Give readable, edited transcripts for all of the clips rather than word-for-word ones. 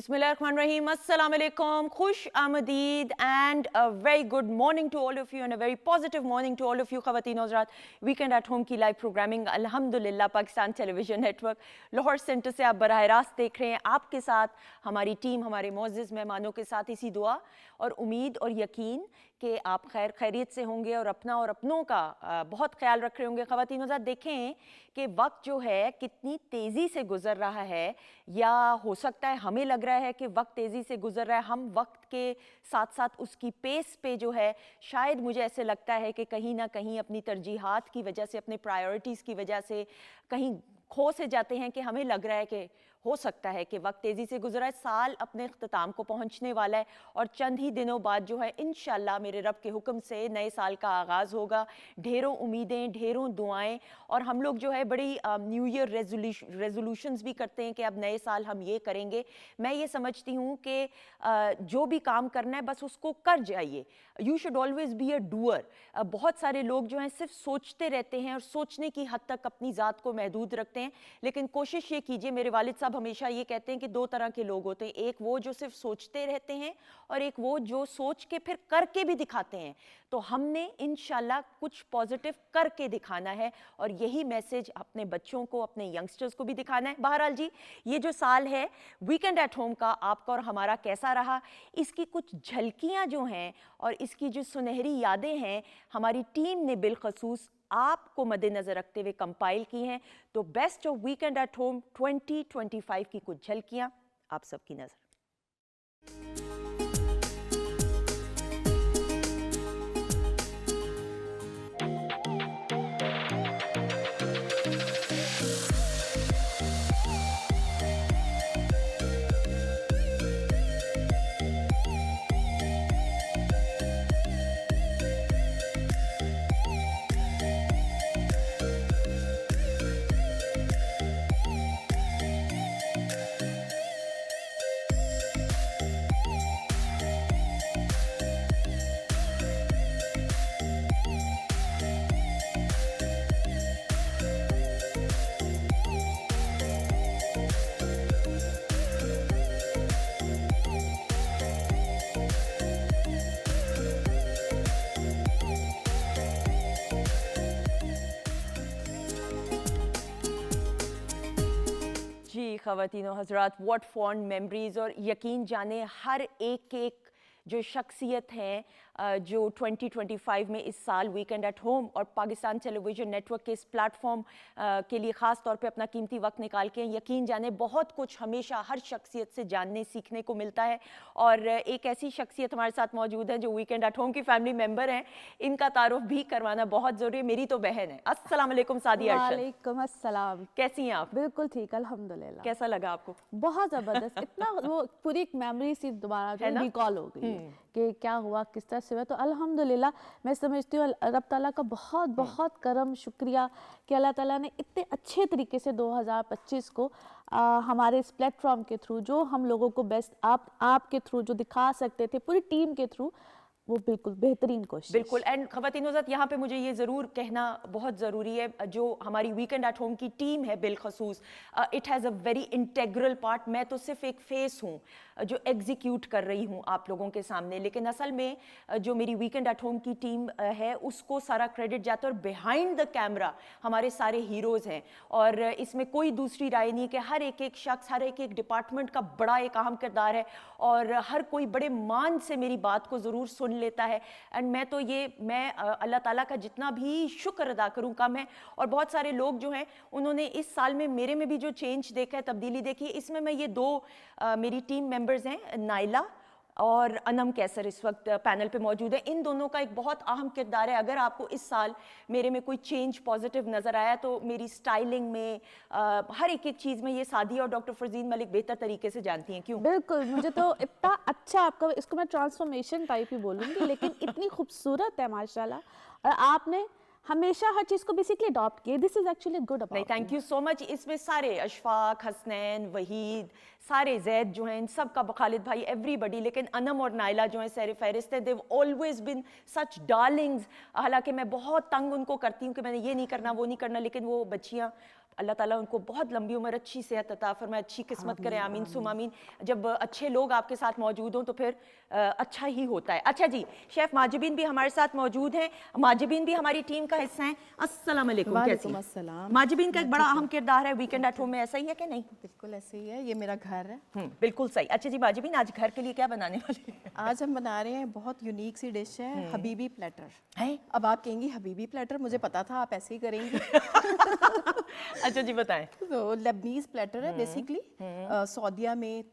Bismillahirrahmanirrahim. Assalamu alaikum. Khush Ahmadid and a very good morning to all of you and a very positive morning to all of you Khawateen Hazrat. Weekend at Home की live programming alhamdulillah Pakistan television network Lahore centre से आप बराह रास्त देख रहे हैं. आपके साथ हमारी टीम, हमारे मोअज़्ज़िज़ मेहमानों के साथ इसी दुआ और उम्मीद और यकीन कि आप खैरियत से होंगे और अपना और अपनों का बहुत ख्याल रख रहे होंगे. ख़वातीन हज़रात देखें कि वक्त जो है कितनी तेज़ी से गुज़र रहा है, या हो सकता है हमें लग रहा है कि वक्त तेज़ी से गुज़र रहा है, हम वक्त के साथ साथ उसकी पेस पे जो है शायद मुझे ऐसे लगता है कि कहीं ना कहीं अपनी तरजीहात की वजह से, अपने प्रायोरिटीज़ की वजह से कहीं खो से जाते हैं कि हमें लग रहा है कि हो सकता है कि वक्त तेज़ी से गुजरा है. साल अपने इख्तिताम को पहुंचने वाला है और चंद ही दिनों बाद जो है इंशाल्लाह मेरे रब के हुक्म से नए साल का आगाज़ होगा. ढेरों उम्मीदें, ढेरों दुआएं, और हम लोग जो है बड़ी न्यू ईयर रेजोल्यूशंस भी करते हैं कि अब नए साल हम ये करेंगे. मैं ये समझती हूँ कि जो भी काम करना है बस उसको कर जाइए. You should always be a doer. बहुत सारे लोग जो हैं सिर्फ सोचते रहते हैं और सोचने की हद तक अपनी ज़ात को महदूद रखते हैं, लेकिन कोशिश ये कीजिए. मेरे वालिद साहब हमेशा ये कहते हैं कि दो तरह के लोग होते हैं, एक वो जो सिर्फ सोचते रहते हैं और एक वो जो सोच के फिर करके भी दिखाते हैं. तो हमने इंशाल्लाह कुछ पॉजिटिव करके दिखाना है और यही मैसेज अपने बच्चों को, अपने यंगस्टर्स को भी दिखाना है. बहरहाल जी, ये जो साल है वीकेंड एट होम का आपका और हमारा कैसा रहा, इसकी कुछ झलकियाँ जो हैं और इसकी जो सुनहरी यादें हैं हमारी टीम ने बिलखसूस आपको मद्देनज़र रखते हुए कंपाइल की हैं. तो best of weekend at home 2025 की कुछ झलकियाँ आप सबकी नज़र. जी ख़वातीनो हज़रात, व्हाट फॉन्ड मेमोरीज़. और यकीन जाने हर एक जो शख्सियत हैं जो 2025 में इस साल वीकेंड एट होम और पाकिस्तान टेलीविज़न नेटवर्क के इस प्लेटफॉर्म के लिए ख़ास तौर पे अपना कीमती वक्त निकाल के, यकीन जाने बहुत कुछ हमेशा हर शख्सियत से जानने सीखने को मिलता है. और एक ऐसी शख्सियत हमारे साथ मौजूद है जो वीकेंड एट होम की फैमिली मेम्बर हैं, इनका तारुफ भी करवाना बहुत ज़रूरी है. मेरी तो बहन है. अस्सलाम वालेकुम सादिया अरशद. वालेकुम अस्सलाम. कैसी हैं आप? बिल्कुल ठीक, अल्हम्दुलिल्लाह. कैसा लगा आपको? बहुत ज़बरदस्त. इतना वो पूरी एक मेमोरी सी दोबारा जो रिकॉल हो गई कि क्या हुआ, किस तरह से हुआ. तो अल्हम्दुलिल्लाह मैं समझती हूँ रब ताला का बहुत बहुत करम, शुक्रिया कि अल्लाह ताला ने इतने अच्छे तरीके से 2025 को हमारे इस प्लेटफॉर्म के थ्रू जो हम लोगों को बेस्ट आपके थ्रू जो दिखा सकते थे पूरी टीम के थ्रू, वो बिल्कुल बेहतरीन कोशिश. बिल्कुल. एंड ख़वातीन हज़रात, यहाँ पे मुझे ये ज़रूर कहना बहुत ज़रूरी है, जो हमारी वीकेंड एट होम की टीम है बिलखसूस, it has a very integral part. मैं तो सिर्फ एक फेस हूँ जो एग्जीक्यूट कर रही हूँ आप लोगों के सामने, लेकिन असल में जो मेरी वीकेंड एट होम की टीम है उसको सारा क्रेडिट जाता है. और बिहाइंड द कैमरा हमारे सारे हीरोज़ हैं और इसमें कोई दूसरी राय नहीं कि हर एक शख्स, हर एक डिपार्टमेंट का बड़ा एक अहम किरदार है और हर कोई बड़े मान से मेरी बात को ज़रूर सुन लेता है. एंड मैं अल्लाह ताला का जितना भी शुक्र अदा करूं कम है. और बहुत सारे लोग जो हैं उन्होंने इस साल में मेरे में भी जो चेंज देखा है, तब्दीली देखी है, इसमें मैं ये दो मेरी टीम मेंबर्स हैं, नाइला और अनम कैसर इस वक्त पैनल पे मौजूद है. इन दोनों का एक बहुत अहम किरदार है. अगर आपको इस साल मेरे में कोई चेंज पॉजिटिव नज़र आया तो मेरी स्टाइलिंग में, हर एक चीज़ में, ये सादिया और डॉक्टर फरजीन मलिक बेहतर तरीके से जानती हैं. क्यों? बिल्कुल. मुझे तो इतना अच्छा आपका, इसको मैं ट्रांसफॉर्मेशन टाइप ही बोलूँगी, लेकिन इतनी खूबसूरत है माशाल्लाह. और आपने हमेशा हर चीज़ को बेसिकली अडॉप्ट किए. दिस इज एक्चुअली गुड नहीं, about. Thank you so much. इसमें सारे अशफाक, हसनैन, वहीद, सारे जैद जो हैं, इन सब का, खालिद भाई, एवरीबडी, लेकिन अनम और नाइला जो हैं सैर फहरिस्त है. देव ऑलवेज बिन सच डार्लिंग्स. हालांकि मैं बहुत तंग उनको करती हूँ कि मैंने ये नहीं करना, वो नहीं करना, लेकिन वो बच्चियाँ, अल्लाह ताला उनको बहुत लंबी उम्र, अच्छी सेहत अता फरमाए, अच्छी किस्मत करे. आमीन सुम आमीन. जब अच्छे लोग आपके साथ मौजूद हों तो फिर अच्छा ही होता है. अच्छा जी, शेफ माजिबीन भी हमारे साथ मौजूद हैं. माजिबीन भी हमारी टीम का हिस्सा हैं. अस्सलाम वालेकुम. कैसी हैं? अस्सलाम. माजिबीन का एक बड़ा अहम किरदार है वीकेंड एट होम में, ऐसा ही है कि नहीं? बिल्कुल ऐसे ही है, ये मेरा घर है. बिल्कुल सही. अच्छा जी माजिबीन, आज घर के लिए क्या बनाने वाले हैं? आज हम बना रहे हैं बहुत यूनिक सी डिश है, हबीबी प्लेटर. हैं? अब आप कहेंगी हबीबी प्लेटर, मुझे पता था आप ऐसे ही करेंगी. अच्छा जी बताएं. तो लेबनीज प्लेटर है बेसिकली. सऊदीया में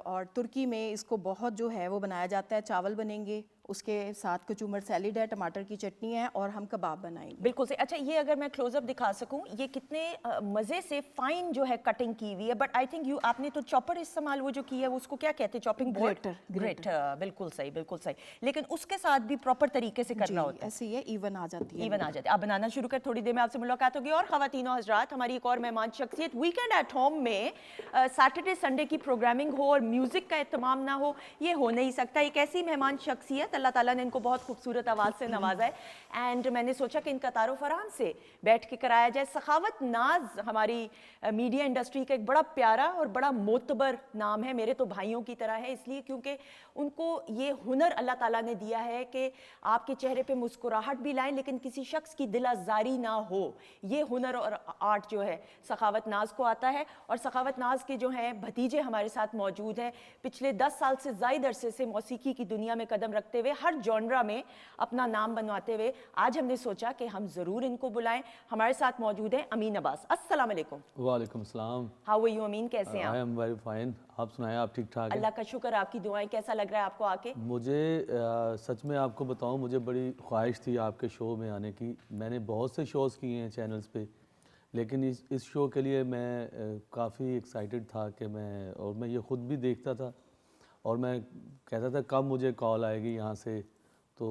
और तुर्की में इसको बहुत जो है वो बनाया जाता है. चावल बनेंगे, उसके साथ कचूमर सैलिड है, टमाटर की चटनी है, और हम कबाब बनाएंगे. बिल्कुल सही. अच्छा, ये अगर मैं क्लोजअप दिखा सकूं, ये कितने मजे से फाइन जो है कटिंग की हुई है. बट आई थिंक आपने तो चॉपर इस्तेमाल वो जो की है, उसको क्या कहते हैं? Chopping board. ग्रेटर. बिल्कुल सही, बिल्कुल सही. लेकिन उसके साथ भी प्रॉपर तरीके से करना होता है. ऐसे ही है, इवन आ जाती है. इवन आ जाते हैं. आप बनाना शुरू कर, थोड़ी देर में आपसे मुलाकात होगी. और ख़वातीनो हज़रात, हमारी एक और मेहमान शख्सियत वीकेंड एट होम में सैटरडे संडे की प्रोग्रामिंग हो और म्यूज़िक का एहतमाम ना हो, ये हो नहीं सकता. एक ऐसी मेहमान शख्सियत, अल्लाह ताला ने इनको बहुत खूबसूरत आवाज़ से नवाजा है. एंड मैंने सोचा कि इनका तारुफ फरहान से बैठ के कराया जाए. सखावत नाज हमारी मीडिया इंडस्ट्री का एक बड़ा प्यारा और बड़ा मोतबर नाम है. मेरे तो भाइयों की तरह है, इसलिए क्योंकि उनको ये हुनर अल्लाह ताला ने दिया है कि आपके चेहरे पे मुस्कुराहट भी लाएं लेकिन किसी शख्स की दिल आज़ारी ना हो. ये हुनर और आर्ट जो है सखावत नाज को आता है. और सखावत नाज के जो हैं भतीजे हमारे साथ मौजूद हैं. पिछले 10 साल से ज़ायद अरसे से मौसीकी की दुनिया में कदम रखते हुए, हर जॉनरा में अपना नाम बनवाते हुए, आज हमने सोचा कि हम ज़रूर इनको बुलाएं. हमारे साथ मौजूद हैं अमीन अब्बास. अस्सलाम वालेकुम. वालेकुम सलाम. हाउ आर यू अमीन, कैसे हैं आप? I am very fine. आप सुनाएं, आप ठीक ठाक हैं? अल्लाह का शुक्र, आपकी दुआएं. कैसा लग रहा है आपको आके? मुझे सच में आपको बताऊं, मुझे बड़ी ख्वाहिश थी आपके शो में आने की. मैंने बहुत से शोज़ किए हैं चैनल्स पे, लेकिन इस शो के लिए मैं काफ़ी एक्साइटेड था कि मैं ये ख़ुद भी देखता था और मैं कहता था कब मुझे कॉल आएगी यहाँ से. तो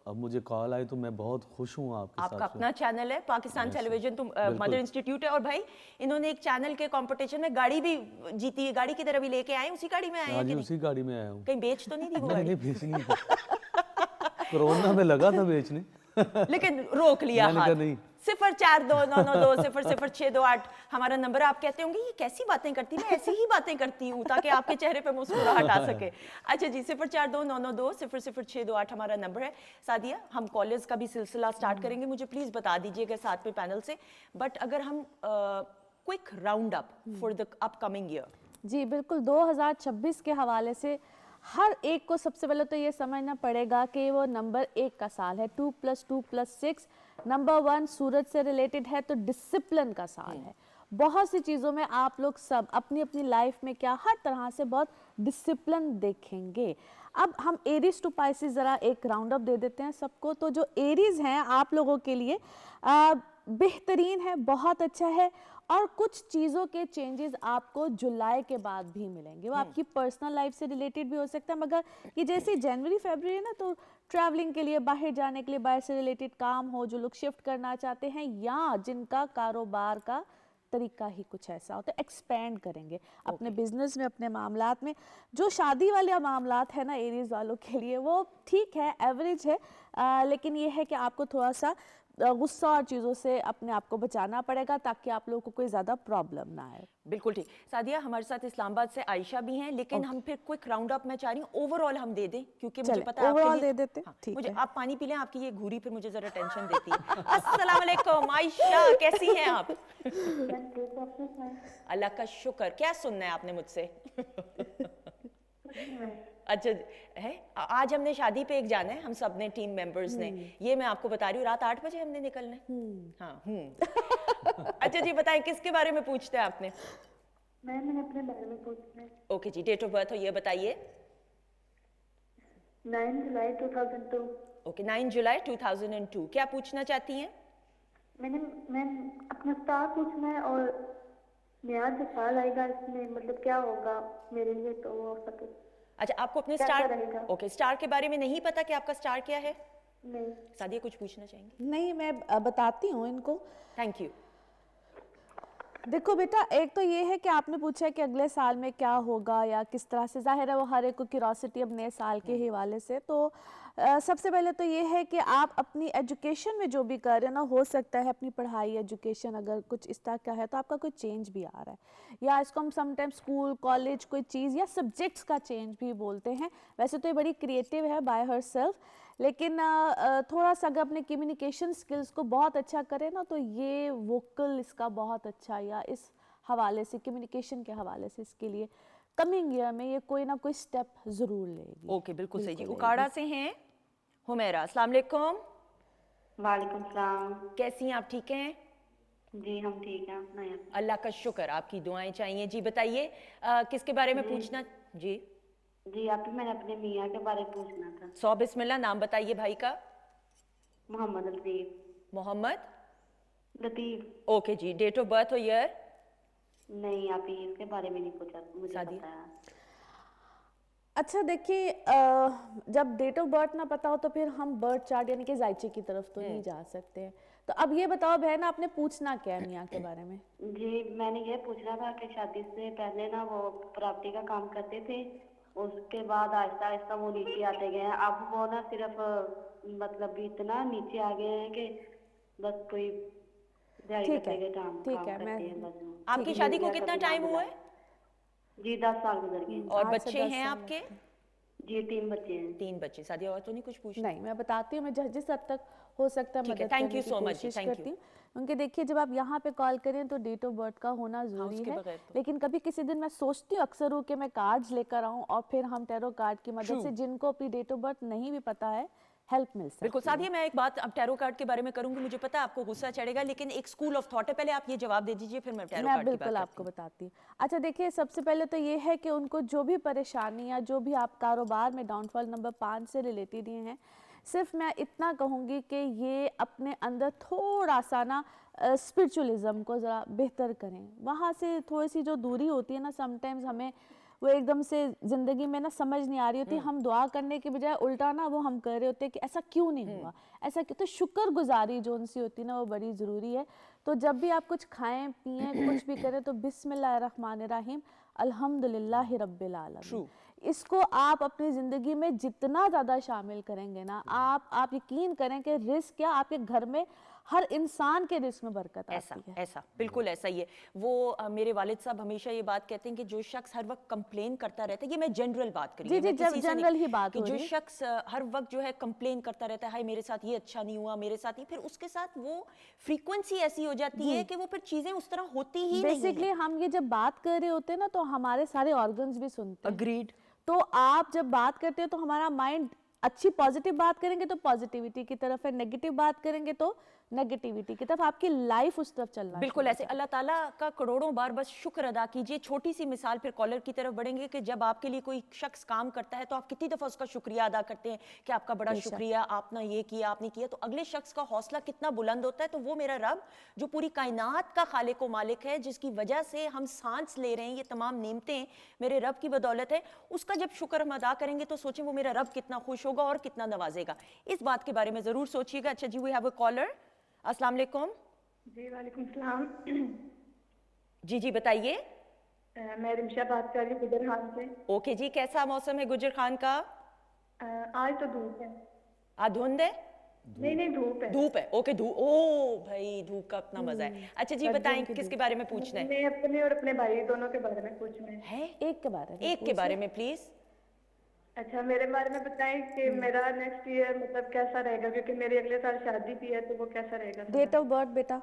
अब मुझे कॉल आई तो मैं बहुत खुश हूँ आपके साथ. आपका अपना चैनल है पाकिस्तान टेलीविजन, तो मदर इंस्टीट्यूट है. और भाई इन्होंने एक चैनल के कंपटीशन में गाड़ी भी जीती है. गाड़ी की तरह भी लेके आए, उसी गाड़ी में आए हैं कि नहीं? उसी गाड़ी में आया हूँ. कहीं बेच तो नहीं दी वो नहीं गाड़ी? बेचनी कोरोना में लगा था बेचने. लेकिन रोक लिया मैंने हाथ. कहा नहीं. 042992000628 हमारा नंबर. आप कहते होंगे ये कैसी बातें करती, मैं ऐसी ही बातें करती हूँ ताकि आपके चेहरे पे मुस्कुराहट आ सके. अच्छा जी, 042992000628 हमारा नंबर है. सादिया, हम कॉलेज का भी सिलसिला स्टार्ट करेंगे, मुझे प्लीज बता दीजिएगा साथ में पैनल से. बट अगर हम quick round up for the upcoming year. जी बिल्कुल. 2026 के हवाले से हर एक को सबसे पहले तो ये समझना पड़ेगा कि वो नंबर 1 का साल है. 2+2+6. नंबर 1 सूरज से रिलेटेड है, तो डिसिप्लिन का साल है. बहुत सी चीज़ों में आप लोग सब अपनी अपनी लाइफ में क्या हर तरह से बहुत डिसिप्लिन देखेंगे. अब हम एरीज टू पाइसेस ज़रा एक राउंड अप दे देते हैं सबको. तो जो एरीज हैं आप लोगों के लिए बेहतरीन है, बहुत अच्छा है. और कुछ चीज़ों के चेंजेस आपको जुलाई के बाद भी मिलेंगे. वो आपकी पर्सनल लाइफ से रिलेटेड भी हो सकता है, मगर ये जैसे जनवरी फरवरी है ना, तो ट्रैवलिंग के लिए, बाहर जाने के लिए, बाहर से रिलेटेड काम हो, जो लोग शिफ्ट करना चाहते हैं या जिनका कारोबार का तरीका ही कुछ ऐसा हो, तो एक्सपेंड करेंगे अपने बिजनेस में, अपने मामलात में. जो शादी वाले मामलात है ना एरीज वालों के लिए, वो ठीक है, एवरेज है. लेकिन ये है कि आपको थोड़ा सा गुस्सा और चीज़ों से अपने आप को बचाना पड़ेगा ताकि आप लोगों को कोई ज़्यादा प्रॉब्लम ना आए. बिल्कुल ठीक. सादिया, हमारे साथ इस्लामाबाद से आयशा भी हैं, लेकिन हम फिर क्विक राउंड अप मैं चाह रही हूँ ओवरऑल हम दे दें, क्योंकि मुझे पता है ओवरऑल दे देते. ठीक मुझे है. आप पानी पी लें, आपकी ये घूरी फिर मुझे जरा टेंशन देती है. अस्सलाम वालेकुम आयशा, कैसी हैं आप? अल्लाह का शुक्र. क्या सुनना है आपने मुझसे? अच्छा है, आज हमने शादी पे एक जाना है, हम सब ने, टीम मेंबर्स ने. ये मैं आपको बता रही हूँ, रात 8 बजे हमने निकलना है. हाँ. अच्छा जी बताएं, किसके बारे में पूछते हैं आपने? मैंने अपने बारे में पूछना है. ओके जी, डेट ऑफ बर्थ हो ये बताइए. 9 जुलाई 2002. ओके, 9 जुलाई 2002. क्या पूछना चाहती हैं? मैं अपना स्टार पूछना है और नया जो साल आएगा इसमें मतलब क्या होगा मेरे लिए, तो वो हो सके. अच्छा, आपको अपने क्या स्टार, रहेगा? ओके, स्टार के बारे में नहीं पता कि आपका स्टार क्या है? नहीं। सादिया कुछ पूछना चाहेंगे? नहीं, मैं बताती हूँ इनको। Thank you. देखो बेटा, एक तो ये है कि आपने पूछा कि अगले साल में क्या होगा या किस तरह से, जाहिर है वो हर एक को क्यूरोसिटी अब नए साल के हवाले से। तो सबसे पहले तो ये है कि आप अपनी एजुकेशन में जो भी कर रहे हो ना, हो सकता है अपनी पढ़ाई एजुकेशन अगर कुछ इस तरह का है तो आपका कोई चेंज भी आ रहा है, या इसको हम समटाइम स्कूल कॉलेज कोई चीज़ या सब्जेक्ट्स का चेंज भी बोलते हैं। वैसे तो ये बड़ी क्रिएटिव है बाय हर सेल्फ, लेकिन थोड़ा सा अगर अपने कम्युनिकेशन स्किल्स को बहुत अच्छा करें ना, तो ये वोकल इसका बहुत अच्छा, या इस हवाले से कम्युनिकेशन के हवाले से इसके लिए कमिंग ईयर में ये कोई ना कोई स्टेप ज़रूर लेगी। ओके, बिल्कुल सही जी। उकाड़ा से हैं हुमैरा, अस्सलाम वालेकुम। वालेकुम सलाम। कैसी हैं आप, ठीक हैं? जी हम ठीक हैं। नहीं, अल्लाह का शुक्र, आपकी दुआएं चाहिए। जी बताइए किसके बारे में पूछना? जी जी आप मैंने अपने मियाँ के बारे में पूछना था। 100 बिस्मिल्लाह, नाम बताइए भाई का। मोहम्मद लतीफ़। मोहम्मद लतीफ़। ओके जी, डेट ऑफ बर्थ और ईयर? नहीं, आप इसके बारे में नहीं पूछा, मुझे सादिया? पता है। अच्छा देखिए, जब डेट ऑफ बर्थ ना पता हो तो फिर हम बर्थ चार्ट यानी कि जायचे की तरफ तो नहीं जा सकते हैं। तो अब ये बताओ बहन, आपने पूछना क्या है मियाँ के बारे में? जी मैंने ये पूछना था कि शादी से पहले ना वो प्रॉपर्टी का काम करते थे, उसके बाद आहिस्ता आहिस्ता वो नीचे आते गए हैं। अब वो ना सिर्फ मतलब इतना नीचे आ गए हैं कि बस कोई दिहाड़ी ठीक करते है, गए काम ठीक काम है, करते मैं- हैं बस वो। आपकी शादी को कितना टाइम हुआ है? जी 10 साल गुजर गए। और 8 से बच्चे 10 हैं साल आपके? जी 3 बच्चे हैं। 3 बच्चे। सादिया और तो नहीं कुछ पूछना? नहीं, मैं बताती हूँ, मैं जिस हद तक हो सकता है ठीक है, मदद thank करने you की so much, कोशिश thank you. करती हूँ। क्योंकि देखिए, जब आप यहाँ पे कॉल करें तो डेट ऑफ बर्थ का होना ज़रूरी उसके है, बगैर तो। लेकिन कभी किसी दिन मैं सोचती हूँ अक्सर हूँ कि मैं कार्ड्स लेकर आऊँ और फिर हम टैरो कार्ड की मदद से जिनको अपनी डेट ऑफ बर्थ नहीं भी पता है, हेल्प मिल सकती बिल्कुल है। सादिया, मैं एक बात अब टैरो कार्ड के बारे में करूंगी, मुझे पता है आपको गुस्सा चढ़ेगा, लेकिन एक स्कूल ऑफ थॉट है, पहले आप ये जवाब दे दीजिए फिर मैं टैरो मैं कार्ड की बात बिल्कुल करती आपको बताती हूँ। अच्छा देखिए, सबसे पहले तो ये है कि उनको जो भी परेशानी या जो भी आप कारोबार में डाउनफॉल नंबर 5 से रिलेटेड ये हैं, सिर्फ मैं इतना कहूँगी कि ये अपने अंदर थोड़ा सा ना स्पिरिचुअलिज्म को ज़रा बेहतर करें। वहाँ से थोड़ी सी जो दूरी होती है ना, समटाइम्स हमें वो एकदम से ज़िंदगी में ना समझ नहीं आ रही होती, हम दुआ करने के बजाय उल्टा ना वो हम कर रहे होते हैं कि ऐसा क्यों नहीं हुआ, ऐसा क्यों। तो शुक्रगुजारी जो उनसी होती है ना, वो बड़ी ज़रूरी है। तो जब भी आप कुछ खाएं पिएं कुछ भी करें तो बिस्मिल्लाहिर्रहमानिर्रहीम अल्हम्दुलिल्लाहि रब्बिल आलमीन, इसको आप अपनी ज़िंदगी में जितना ज़्यादा शामिल करेंगे ना, आप यकीन करें कि रिस्क क्या, आपके घर में हर इंसान के रिस्क में बरकत ऐसा आती है। ऐसा बिल्कुल ऐसा ही है। वो मेरे वालिद साहब हमेशा ये बात कहते हैं कि जो शख्स हर वक्त कंप्लेन करता रहता है, ये मैं जनरल बात कर रही हूँ, जी, मैं जी, किसी से जनरल नहीं- ही बात कि हो जो रही है। शख्स हर वक्त जो है कंप्लेन करता रहता है, हाय मेरे साथ ये अच्छा नहीं हुआ, मेरे साथ ही, फिर उसके साथ वो फ्रीक्वेंसी ऐसी हो जाती है कि वो फिर चीजें उस तरह होती ही नहीं बेसिकली हम ये जब बात कर रहे होते हैं ना, तो हमारे सारे ऑर्गन्स भी सुनते हैं। अग्रीड। तो आप जब बात करते हो तो हमारा माइंड अच्छी पॉजिटिव बात करेंगे तो पॉजिटिविटी की तरफ है, नेगेटिव बात करेंगे तो नेगेटिविटी की तरफ, आपकी लाइफ उस तरफ चलना बिल्कुल शुरू ऐसे। अल्लाह ताला का करोड़ों बार बस शुक्र अदा कीजिए। छोटी सी मिसाल, फिर कॉलर की तरफ बढ़ेंगे, कि जब आपके लिए कोई शख्स काम करता है तो आप कितनी दफ़ा उसका शुक्रिया अदा करते हैं कि आपका बड़ा शुक्रिया, आपने ये किया, आपने किया, तो अगले शख्स का हौसला कितना बुलंद होता है। तो वो मेरा रब जो पूरी कायनात का खालिक व मालिक है, जिसकी वजह से हम सांस ले रहे हैं, ये तमाम नेमतें मेरे रब की बदौलत है, उसका जब शुक्र हम अदा करेंगे तो सोचें वो मेरा रब कितना खुश होगा और कितना नवाजेगा। इस बात के बारे में ज़रूर सोचिएगा। अच्छा जी, वी हैव अ कॉलर। अस्सलाम वालेकुम। जी वालेकुम सलाम। जी जी बताइए। मैं रिमशा बात कर रही हूँ गुजर खान से। ओके जी, कैसा मौसम है गुजर खान का? आज तो धूप है। आज धुंध है? नहीं नहीं धूप है। धूप है, ओके धूप। ओ भाई, धूप का अपना मजा है। अच्छा जी बताएं, किसके बारे में पूछना है? मैं अपने और अपने भाई दोनों के बारे में पूछना है। है एक के बारे में एक के बारे में प्लीज। अच्छा मेरे बारे में बताएं कि मेरा नेक्स्ट ईयर मतलब कैसा रहेगा, क्योंकि मेरी अगले साल शादी भी है, तो वो कैसा रहेगा? डेट ऑफ बर्थ बेटा?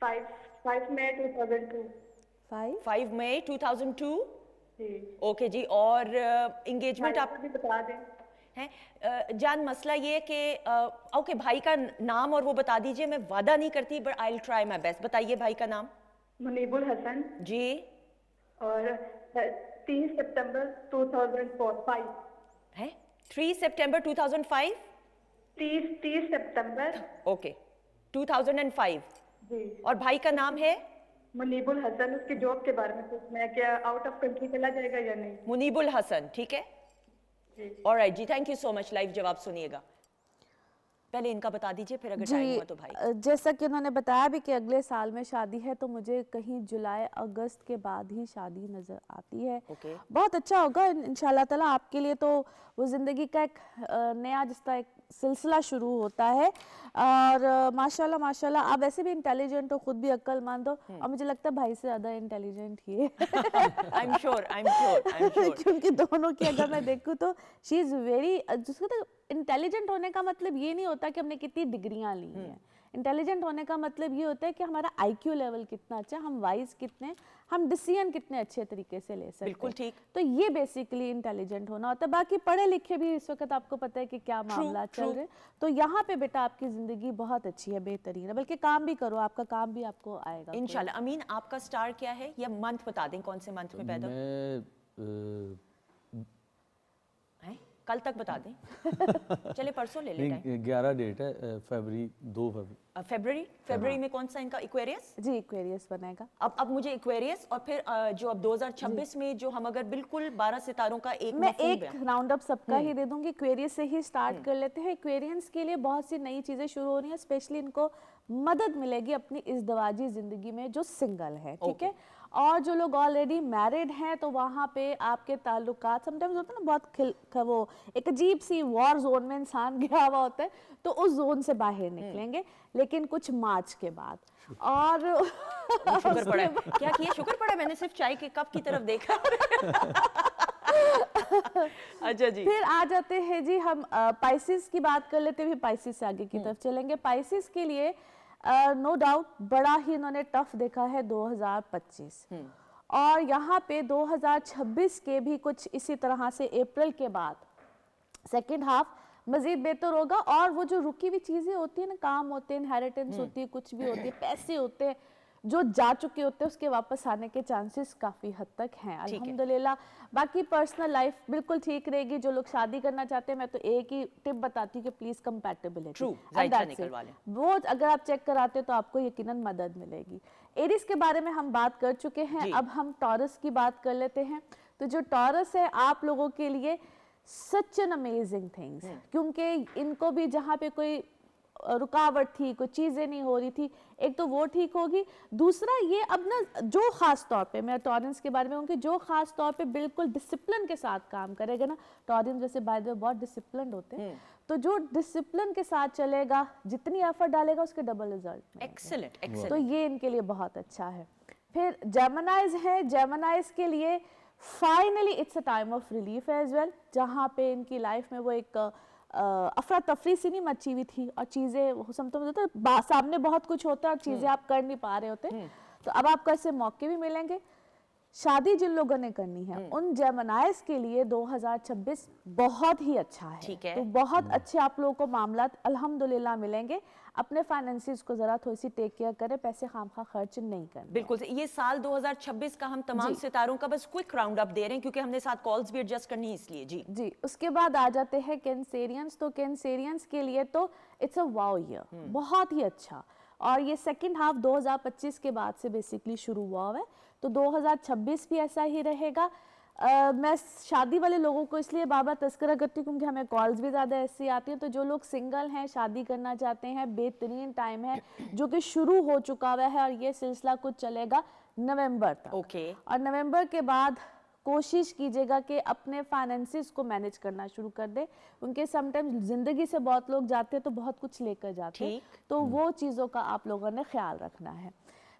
5 मई 2002। 5 मई 2002। जी ओके जी, और एंगेजमेंट आप भी बता दें। हैं? जान मसला ये है कि ओके, भाई का नाम और वो बता दीजिए। मैं वादा नहीं करती but I will try my best. बताइए भाई का नाम। मुनीबुल हसन। जी। और 3 सितंबर 2005 है 3 सितंबर 2005। 30 सितंबर ओके 2005। जी। और भाई का नाम है मुनीबुल हसन। उसकी जॉब के बारे में पूछना है, क्या आउट ऑफ कंट्री चला जाएगा या नहीं? मुनीबुल हसन, ठीक है। जी। ऑलराइट जी, thank you so much. Live जवाब सुनिएगा। पहले इनका बता दीजिए, फिर अगर टाइम हुआ तो भाई। जैसा कि उन्होंने बताया भी कि अगले साल में शादी है, तो मुझे कहीं जुलाई अगस्त के बाद ही शादी नजर आती है। ओके। बहुत अच्छा होगा इंशाल्लाह ताला आपके लिए, तो वो जिंदगी का एक नया जिसका एक सिलसिला शुरू होता है। और माशाल्लाह माशाल्लाह आप वैसे भी इंटेलिजेंट हो, खुद भी अक्लमंद हो, और मुझे लगता है भाई से ज्यादा इंटेलिजेंट ही है। I am sure, I am sure, I am sure. क्योंकि दोनों की अगर मैं देखूँ तो शी इज वेरी, जिसको तो इंटेलिजेंट होने का मतलब ये नहीं होता कि हमने कितनी डिग्रियां ली हैं। इंटेलिजेंट होने का मतलब ये होता है कि हमारा आईक्यू लेवल कितना अच्छा, हम वाइज कितने, हम डिसीजन कितने अच्छे तरीके से ले सकते हैं। बिल्कुल ठीक। तो ये बेसिकली इंटेलिजेंट होना होता है। बाकी पढ़े लिखे भी इस वक्त आपको पता है कि क्या मामला चल रहे हैं, तो यहाँ पे बेटा आपकी जिंदगी बहुत अच्छी है, बेहतरीन है, बल्कि काम भी करो, आपका काम भी आपको आएगा इंशाल्लाह। अमीन, आपका स्टार क्या है, या मंथ बता दें, कौन से मंथ में पैदा? मैं हैं? कल तक बता दें। चले परसों ले ले टाइम। 11 डेट है, फरवरी, 2 फरवरी। फरवरी में कौन सा इनका? एक्वेरियस। जी एक्वेरियस बनेगा। अब मुझे एक्वेरियस, और फिर जो अब 2026 में जो हम अगर बिल्कुल 12 सितारों का एक मैं मफहूम एक है। राउंड अप सबका ही दे दूंगी, एक्वेरियस से ही स्टार्ट कर लेते हैं। एक्वेरियंस के लिए बहुत सी नई चीजें शुरू हो रही हैं, स्पेशली इनको मदद मिलेगी अपनी इज़्दिवाजी जिंदगी में जो सिंगल है, ठीक है। और जो लोग ऑलरेडी मैरिड हैं तो वहाँ पे आपके ताल्लुकात समटाइम्स होता है ना, बहुत वो एक अजीब सी वॉर जोन में इंसान गया हुआ होता है, तो उस जोन से बाहर निकलेंगे, लेकिन कुछ मार्च के बाद। और शुक्र पड़ा है। क्या किया? शुक्र पड़ा, मैंने सिर्फ चाय के कप की तरफ देखा। अच्छा जी। फिर आ जाते हैं जी हम पाइसिस की बात कर लेते हैं, पाइसिस से आगे की तरफ चलेंगे। पाइसिस के लिए नो डाउट बड़ा ही इन्होंने टफ देखा है 2025, और यहाँ पे 2026 के भी कुछ इसी तरह से अप्रैल के बाद सेकेंड हाफ मजीद बेहतर होगा। और वो जो रुकी हुई चीजें होती है ना, काम होते हैं, इनहेरिटेंस होती है, कुछ भी होती है, पैसे होते हैं जो जा चुके होते हैं, उसके वापस आने के चांसेस काफी हद तक हैं अल्हम्दुलिल्लाह। बाकी पर्सनल लाइफ बिल्कुल ठीक रहेगी। जो लोग शादी करना चाहते हैं, मैं तो एक ही टिप बताती हूँ कि प्लीज कंपैटिबिलिटी, वो अगर आप चेक कराते हो तो आपको यकीनन मदद मिलेगी। एरीज के बारे में हम बात कर चुके हैं, अब हम टॉरस की बात कर लेते हैं। तो जो टॉरस है आप लोगों के लिए सच एन अमेजिंग थिंग्स, क्योंकि इनको भी जहाँ पे कोई रुकावट थी, कोई चीजें नहीं हो रही थी, एक तो वो ठीक होगी। दूसरा ये अब ना जो खास तौर पे मैं टॉरेंस के बारे में कहूँगी, जो खास तौर पे बिल्कुल डिसिप्लिन के साथ काम करेगा ना, टॉरेंस वैसे बाय द वे बहुत डिसिप्लिन होते हैं, तो जो डिसिप्लिन के साथ चलेगा, जितनी एफर्ट डालेगा उसके डबल रिजल्ट। एक्सीलेंट, तो एक्सीलेंट। ये इनके लिए बहुत अच्छा है। फिर जेमिनाइज है, जेमिनाइज के लिए finally it's a time of relief as well, जहाँ पे इनकी लाइफ में वो एक अफरा तफरी सी नहीं मची हुई थी, और चीजें सामने बहुत कुछ होता है और चीजें आप कर नहीं पा रहे होते, तो अब आपको ऐसे मौके भी मिलेंगे। शादी जिन लोगों ने करनी है उन जेमिनाइज के लिए 2026 बहुत ही अच्छा है, ठीक है। तो बहुत अच्छे आप लोगों को मामला अल्हम्दुलिल्लाह मिलेंगे। अपने फाइनेंसिस को जरा थोड़ी सी टेक केयर करें, पैसे खामखा खर्च नहीं करना। बिल्कुल। ये साल 2026 का हम तमाम सितारों का बस क्विक राउंड अप दे रहे हैं, क्योंकि हमने साथ कॉल्स भी एडजस्ट करनी है, इसलिए। जी जी। उसके बाद आ जाते हैं कैंसेरियंस। तो कैंसेरियंस के लिए तो इट्स अ वाओ ईयर, बहुत ही अच्छा। और ये सेकंड हाफ 2025 के बाद से बेसिकली शुरू हुआ है, तो 2026 भी ऐसा ही रहेगा। मैं शादी वाले लोगों को इसलिए बाबा तस्करा करती हूँ क्योंकि हमें कॉल्स भी ज़्यादा ऐसी आती हैं। तो जो लोग सिंगल हैं, शादी करना चाहते हैं, बेहतरीन टाइम है जो कि शुरू हो चुका हुआ है, और ये सिलसिला कुछ चलेगा नवंबर तक। ओके। और नवंबर के बाद कोशिश कीजिएगा कि अपने फाइनेंसिस को मैनेज करना शुरू कर दे, क्योंकि समटाइम्स जिंदगी से बहुत लोग जाते हैं तो बहुत कुछ लेकर जाते हैं, तो वो चीज़ों का आप लोगों ने ख्याल रखना है।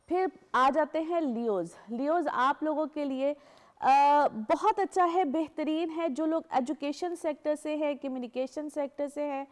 फिर आ जाते हैं लियोज। लियोज आप लोगों के लिए बहुत अच्छा है, बेहतरीन है। जो लोग एजुकेशन सेक्टर से है, कम्युनिकेशन सेक्टर से है,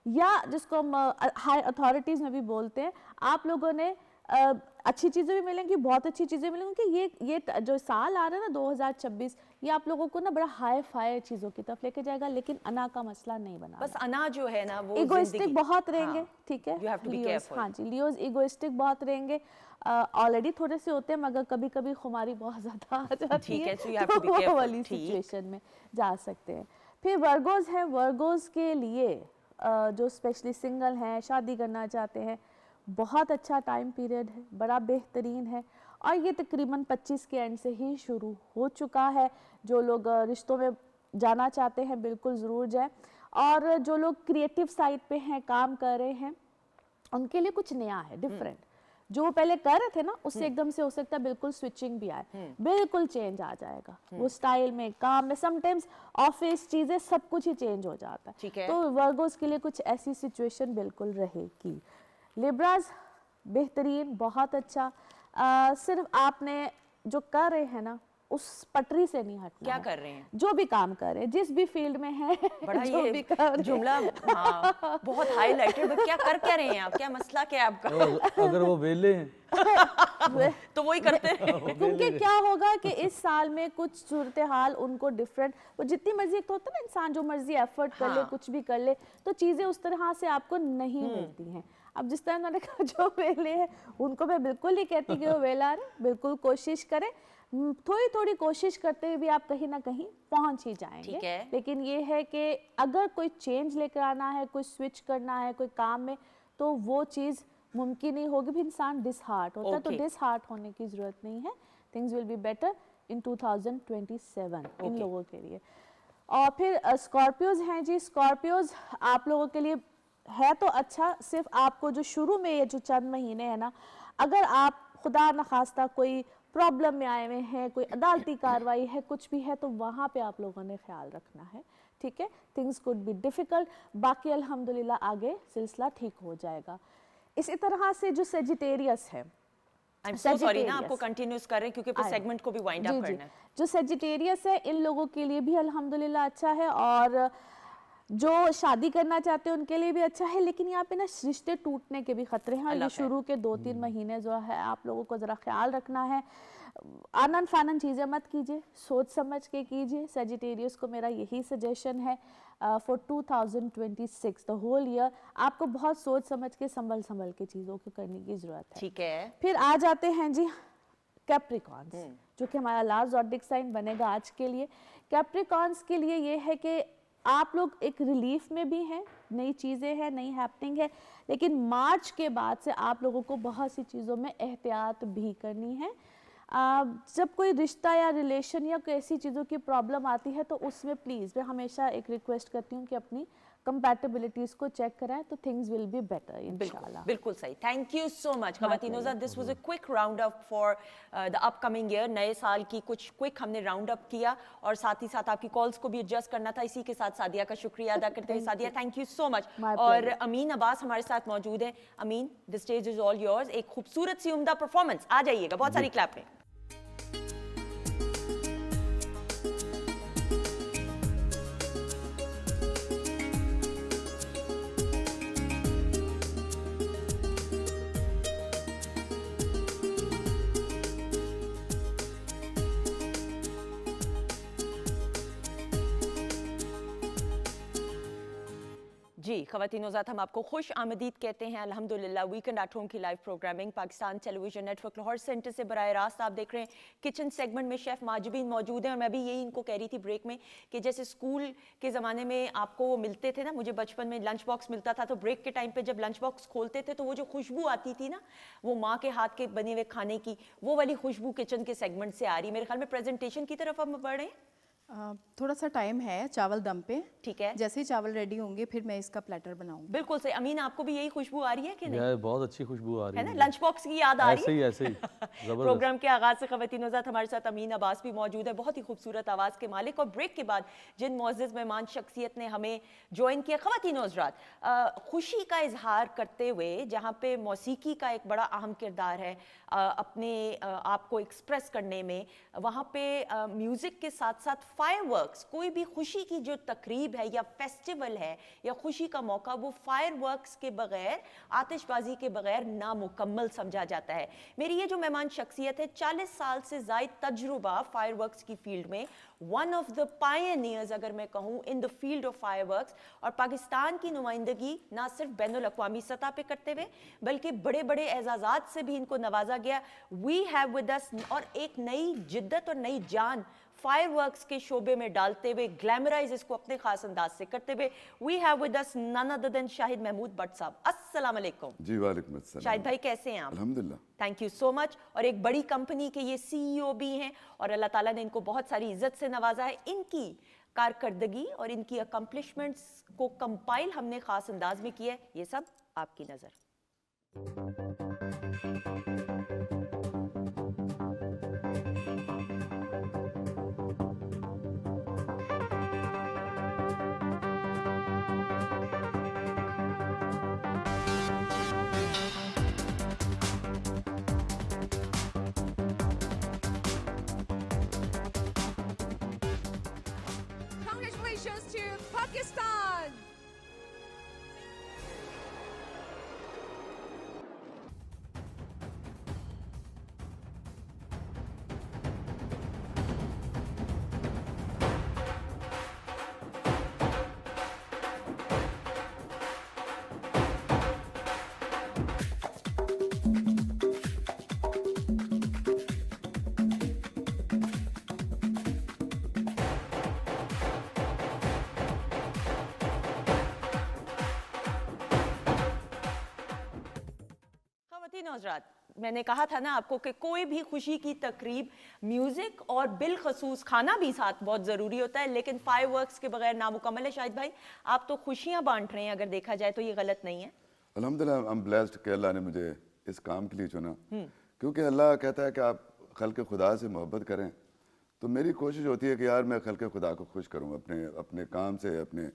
या जिसको हम हाई अथॉरिटीज़ में भी बोलते हैं, आप लोगों ने अच्छी चीज़ें भी मिलेंगी, बहुत अच्छी चीज़ें मिलेंगी, क्योंकि ये जो साल आ रहा है ना 2026, ये आप लोगों को ना बड़ा हाई फाई चीज़ों की तरफ लेके जाएगा, लेकिन अना का मसला नहीं बना। बस अना जो है ना वो इगोइस्टिक बहुत रहेंगे, ठीक है। You have to be careful. हाँ जी, लियोज इगोइस्टिक बहुत रहेंगे, ऑलरेडी थोड़े से होते हैं, मगर कभी कभी खुमारी बहुत ज़्यादा आ जाती है, so you have to be careful. वो वाली सिचुएशन में जा सकते हैं। फिर वर्गोज हैं। वर्गोज के लिए जो स्पेशली सिंगल हैं, शादी करना चाहते हैं, बहुत अच्छा टाइम पीरियड है, बड़ा बेहतरीन है, और ये तकरीबन 25 के एंड से ही शुरू हो चुका है। जो लोग रिश्तों में जाना चाहते हैं बिल्कुल ज़रूर जाएं। اور جو لوگ کریٹو سائڈ پہ ہیں کام کر رہے ہیں ان کے لیے کچھ نیا ہے ڈفرینٹ. جو وہ پہلے کر رہے تھے نا اس سے ایک دم سے ہو سکتا ہے بالکل سوئچنگ بھی آئے, بالکل چینج آ جائے گا وہ اسٹائل میں, کام میں. سم ٹائمز آفس چیزیں سب کچھ ہی چینج ہو جاتا ہے. تو ورگوز کے لیے کچھ ایسی سچویشن بالکل رہے گی. لیبراز بہترین, بہت اچھا. صرف آپ نے جو کر رہے ہیں نا اس پٹری سے نہیں ہٹنا. کیا کر رہے ہیں؟ جو بھی کام کر رہے ہیں, جس بھی فیلڈ میں ہیں, بڑا جو بھی کر رہے ہیں. جملہ بہت ہائی لائٹڈ. کیا کر رہے ہیں آپ؟ کیا مسئلہ کیا ہے آپ کا؟ اگر وہ ویلے ہیں تو وہی کرتے ہیں. کیونکہ کیا ہوگا کہ اس سال میں کچھ صورتحال ان کو ڈفرینٹ, وہ جتنی مرضی, ایک تو ہوتا ہے نا انسان جو مرضی ایفرٹ کر لے کچھ بھی کر لے تو چیزیں اس طرح سے آپ کو نہیں ملتی ہیں. اب جس طرح میں نے کہا جو ویلے ہیں ان کو میں بالکل نہیں کہتی کہ وہ ویلا رہے, بالکل کوشش کریں. تھوڑی تھوڑی کوشش کرتے ہوئے بھی آپ کہیں نہ کہیں پہنچ ہی جائیں گے. لیکن یہ ہے کہ اگر کوئی چینج لے کر آنا ہے, کوئی سوئچ کرنا ہے کوئی کام میں, تو وہ چیز ممکن نہیں ہوگی. بھی انسان ڈس ہارٹ ہوتا ہے, تو ڈس ہارٹ ہونے کی ضرورت نہیں ہے. Things will be better in 2027 ان لوگوں کے لیے. اور پھر اسکارپیوز ہیں جی. اسکارپیوز آپ لوگوں کے لیے ہے تو اچھا, صرف آپ کو جو شروع میں یہ جو چند مہینے ہیں نا, اگر آپ خدا نخواستہ کوئی پرابلم میں آئے ہوئے ہیں, کوئی عدالتی کاروائی ہے, کچھ بھی ہے, تو وہاں پہ آپ لوگوں نے خیال رکھنا ہے. ٹھیک ہے, تھنگز کوڈ بی ڈیفیکلٹ. باقی الحمدللہ آگے سلسلہ ٹھیک ہو جائے گا. اسی طرح سے جو سیجیٹیریس ہے, I'm so sorry نا, آپ کو کنٹینیوز کر رہے ہیں کیونکہ پھر سیگمنٹ کو بھی وائنڈ اپ کرنا ہے. جو سیجیٹیریس ہے ان لوگوں کے لیے بھی الحمدللہ اچھا ہے, اور جو شادی کرنا چاہتے ہیں ان کے لیے بھی اچھا ہے. لیکن یہاں پہ نا رشتے ٹوٹنے کے بھی خطرے ہیں, اور یہ شروع کے 2-3 مہینے جو ہے آپ لوگوں کو ذرا خیال رکھنا ہے. آنن فانن چیزیں مت کیجیے, سوچ سمجھ کے کیجیے. سیجیٹیریس کو میرا یہی سجیشن ہے فور 2026 the whole year. آپ کو بہت سوچ سمجھ کے سنبھل کے چیزوں کو کرنے کی ضرورت ہے. ٹھیک ہے. پھر آ جاتے ہیں جی کیپریکانس, جو کہ ہمارا لاسٹ زوڈک سائن بنے گا آج کے لیے. کیپریکانس کے لیے یہ ہے کہ آپ لوگ ایک ریلیف میں بھی ہیں, نئی چیزیں ہیں, نئی ہیپننگ ہے, لیکن مارچ کے بعد سے آپ لوگوں کو بہت سی چیزوں میں احتیاط بھی کرنی ہے. جب کوئی رشتہ یا ریلیشن یا کوئی ایسی چیزوں کی پرابلم آتی ہے تو اس میں پلیز میں ہمیشہ ایک ریکویسٹ کرتی ہوں کہ اپنی کمپیٹیبلٹیز کو چیک کرائیں, تو تھنگز ول بی بیٹر انشاءاللہ. بالکل صحیح. تھینک یو سو مچ خواتین. This was a quick round up for the upcoming year. نئے سال کی کچھ کوئک ہم نے راؤنڈ اپ کیا, اور ساتھ ہی ساتھ آپ کی کالز کو بھی ایڈجسٹ کرنا تھا. اسی کے ساتھ سعدیہ کا شکریہ ادا کرتے ہیں. سعدیہ تھینک یو سو مچ. اور امین عباس ہمارے ساتھ موجود ہیں. امین, the stage is all yours. ایک خوبصورت سی عمدہ پرفارمنس, آ جائیے گا, بہت ساری کلیپ میں. جی خواتین و ذات, ہم آپ کو خوش آمدید کہتے ہیں. الحمدللہ ویکنڈ ایٹ ہوم کی live programming Pakistan television network Lahore centre سے براہ راست آپ دیکھ رہے ہیں. کچن سیگمنٹ میں شیف ماجبین موجود ہیں, اور میں بھی یہی ان کو کہہ رہی تھی بریک میں کہ جیسے اسکول کے زمانے میں آپ کو وہ ملتے تھے نا, مجھے بچپن میں لنچ باکس ملتا تھا, تو بریک کے ٹائم پہ جب لنچ باکس کھولتے تھے تو وہ جو خوشبو آتی تھی نا, وہ ماں کے ہاتھ کے بنے ہوئے کھانے کی, وہ والی خوشبو کچن کے سیگمنٹ سے آ رہی. میرے خیال میں پریزنٹیشن کی طرف ہم بڑھ رہے ہیں. تھوڑا سا ٹائم ہے چاول دم پہ. ٹھیک ہے, جیسے ہی چاول ریڈی ہوں گے پھر میں اس کا پلیٹر بناؤں. بالکل صحیح. امین, آپ کو بھی یہی خوشبو آ رہی ہے کہ نہیں؟ بہت اچھی خوشبو آ رہی ہے نا, لنچ باکس کی یاد آ رہی ہے. ایسے ہی پروگرام کے آغاز سے خواتین و ذات ہمارے ساتھ امین عباس بھی موجود ہے, بہت ہی خوبصورت آواز کے مالک. اور بریک کے بعد جن معزز مہمان شخصیت نے ہمیں جوائن کیا, خواتین و حضرات, خوشی کا اظہار کرتے ہوئے جہاں پہ موسیقی کا ایک بڑا اہم کردار ہے اپنے آپ کو ایکسپریس کرنے میں, وہاں پہ میوزک کے ساتھ ساتھ فائر ورکس, کوئی بھی خوشی کی جو تقریب ہے یا فیسٹیول ہے یا خوشی کا موقع, وہ فائر ورکس کے بغیر, آتش بازی کے بغیر نامکمل سمجھا جاتا ہے. میری یہ جو مہمان شخصیت ہے, 40 سال سے زائد تجربہ فائر ورکس کی فیلڈ میں, ون آف دا پائنیئرز اگر میں کہوں in the field of fireworks, اور پاکستان کی نمائندگی نہ صرف بین الاقوامی سطح پہ کرتے ہوئے بلکہ بڑے بڑے اعزازات سے بھی ان کو نوازا گیا. وی ہیو ود اس, اور ایک نئی جدت اور نئی جان فائر ورکس کے شعبے میں ڈالتے ہوئے, گلیمرائز اس کو اپنے خاص انداز سے کرتے ہوئے, we have with us none other than Shahid Mahmood Butt صاحب. السلام علیکم. جی وعلیکم السلام. شاہد بھائی کیسے ہیں آپ؟ الحمدللہ. تھینک یو سو مچ. اور ایک بڑی کمپنی کے یہ سی ای او بھی ہیں, اور اللہ تعالیٰ نے ان کو بہت ساری عزت سے نوازا ہے. ان کی कारकर्दगी और इनकी अकम्पलिशमेंट्स को कंपाइल हमने ख़ास अंदाज में किया है, ये सब आपकी नज़र। Congratulations to Pakistan! ख़वातीन और हज़रात, मैंने कहा था ना आपको कि कोई भी खुशी की तकरीब म्यूज़िक और बिलखसूस खाना भी साथ बहुत ज़रूरी होता है, लेकिन फायरवर्क्स के बगैर नामुकम्मल है। शाहिद भाई, आप तो खुशियाँ बांट रहे हैं, अगर देखा जाए तो ये गलत नहीं है। अल्हम्दुलिल्लाह, आई एम ब्लेस्ड कि अल्लाह ने मुझे इस काम के लिए चुना, क्योंकि अल्लाह कहता है कि आप खल्क़ खुदा से मोहब्बत करें। तो मेरी कोशिश होती है कि यार मैं खल्क़ खुदा को खुश करूं अपने काम से, अपने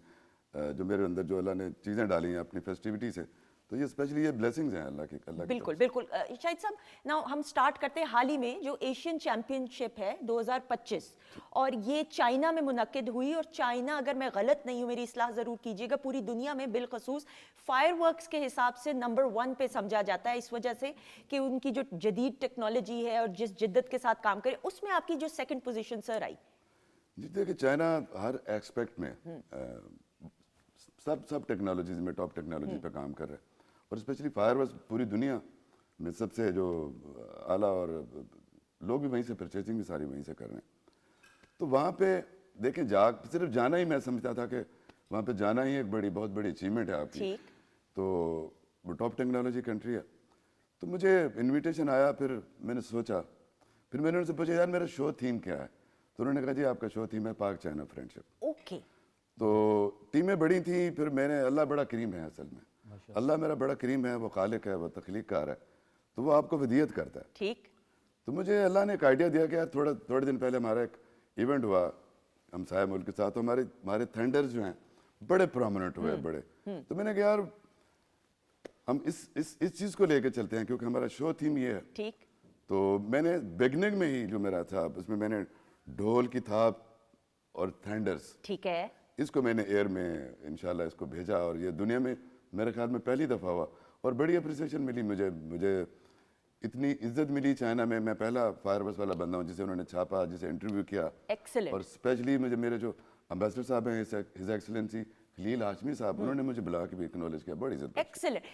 जो मेरे अंदर जो अल्लाह ने चीज़ें डाली हैं अपनी फेस्टिविटी से। तो ये स्पेशली ये ब्लेसिंग्स हैं अल्लाह की बिल्कुल बिल्कुल। शाहिद साहब, ना हम स्टार्ट करते हैं हाल ही में जो एशियन चैम्पियनशिप है 2025, और ये चाइना में मुनक्किद हुई, और चाइना, अगर मैं गलत नहीं हूँ, मेरी इस्लाह ज़रूर कीजिएगा, पूरी दुनिया में बिलखसूस फायरवर्क्स के हिसाब से नंबर 1 पे समझा जाता है, इस वजह से कि उनकी जो जदीद टेक्नोलॉजी है और जिस जिद्दत के साथ काम करे, उसमें आपकी जो सेकंड पोजीशन सर आई। जी देखिए, चाइना हर एस्पेक्ट में सब टेक्नोलॉजीज में टॉप टेक्नोलॉजी पे काम कर रहे हैं, और स्पेशली फायरवर्क्स पूरी दुनिया में सबसे जो आला, और लोग भी वहीं से परचेजिंग भी सारी वहीं से कर रहे हैं। तो वहाँ पे देखें, सिर्फ जाना ही मैं समझता था कि वहाँ पे जाना ही एक बहुत बड़ी अचीवमेंट है आपकी। तो वो टॉप टेक्नोलॉजी कंट्री है। तो मुझे इन्विटेशन आया, फिर मैंने सोचा, फिर मैंने उनसे पूछा यार मेरा शो थीम क्या है। तो उन्होंने कहा जी आपका शो थीम है पाक चाइना फ्रेंडशिप। ओके। तो टीमें बड़ी थी, फिर मैंने, अल्लाह बड़ा करीम है असल में, अल्लाह मेरा बड़ा करीम है, वो खालिक है, वो तख्लीक़कार है, तो वो आपको वदियत करता है। ठीक। तो मुझे अल्लाह ने एक आइडिया दिया कि यार थोड़े दिन पहले हमारा एक इवेंट हुआ हमसाया मुल्क के साथ, तो हमारे थंडर्स जो हैं बड़े प्रोमिनेंट हुए बड़े। तो मैंने कहा यार हम इस चीज़ को लेके चलते हैं, क्योंकि हमारा शो थीम ये है। ठीक। तो मैंने बिगनिंग में ही जो मेरा था उसमें मैंने ढोल की थाप और थंडर्स, ठीक है, इसको मैंने एयर में इंशाल्लाह इसको भेजा, और ये दुनिया में मेरे ख्याल में पहली दफ़ा हुआ, और बड़ी अप्रिसिएशन मिली मुझे इतनी इज्जत मिली चाइना में। मैं पहला फायरवर्क्स वाला बंदा हूँ जिसे उन्होंने छापा, जिसे इंटरव्यू किया। एक्सीलेंट। और स्पेशली मुझे मेरे जो एम्बेसडर साहब हैं, हिज एक्सीलेंसी खलील हाशमी साहब, उन्होंने मुझे बुला के भी एक्नॉलेज किया, बड़ी इज्जत। एक्सीलेंट।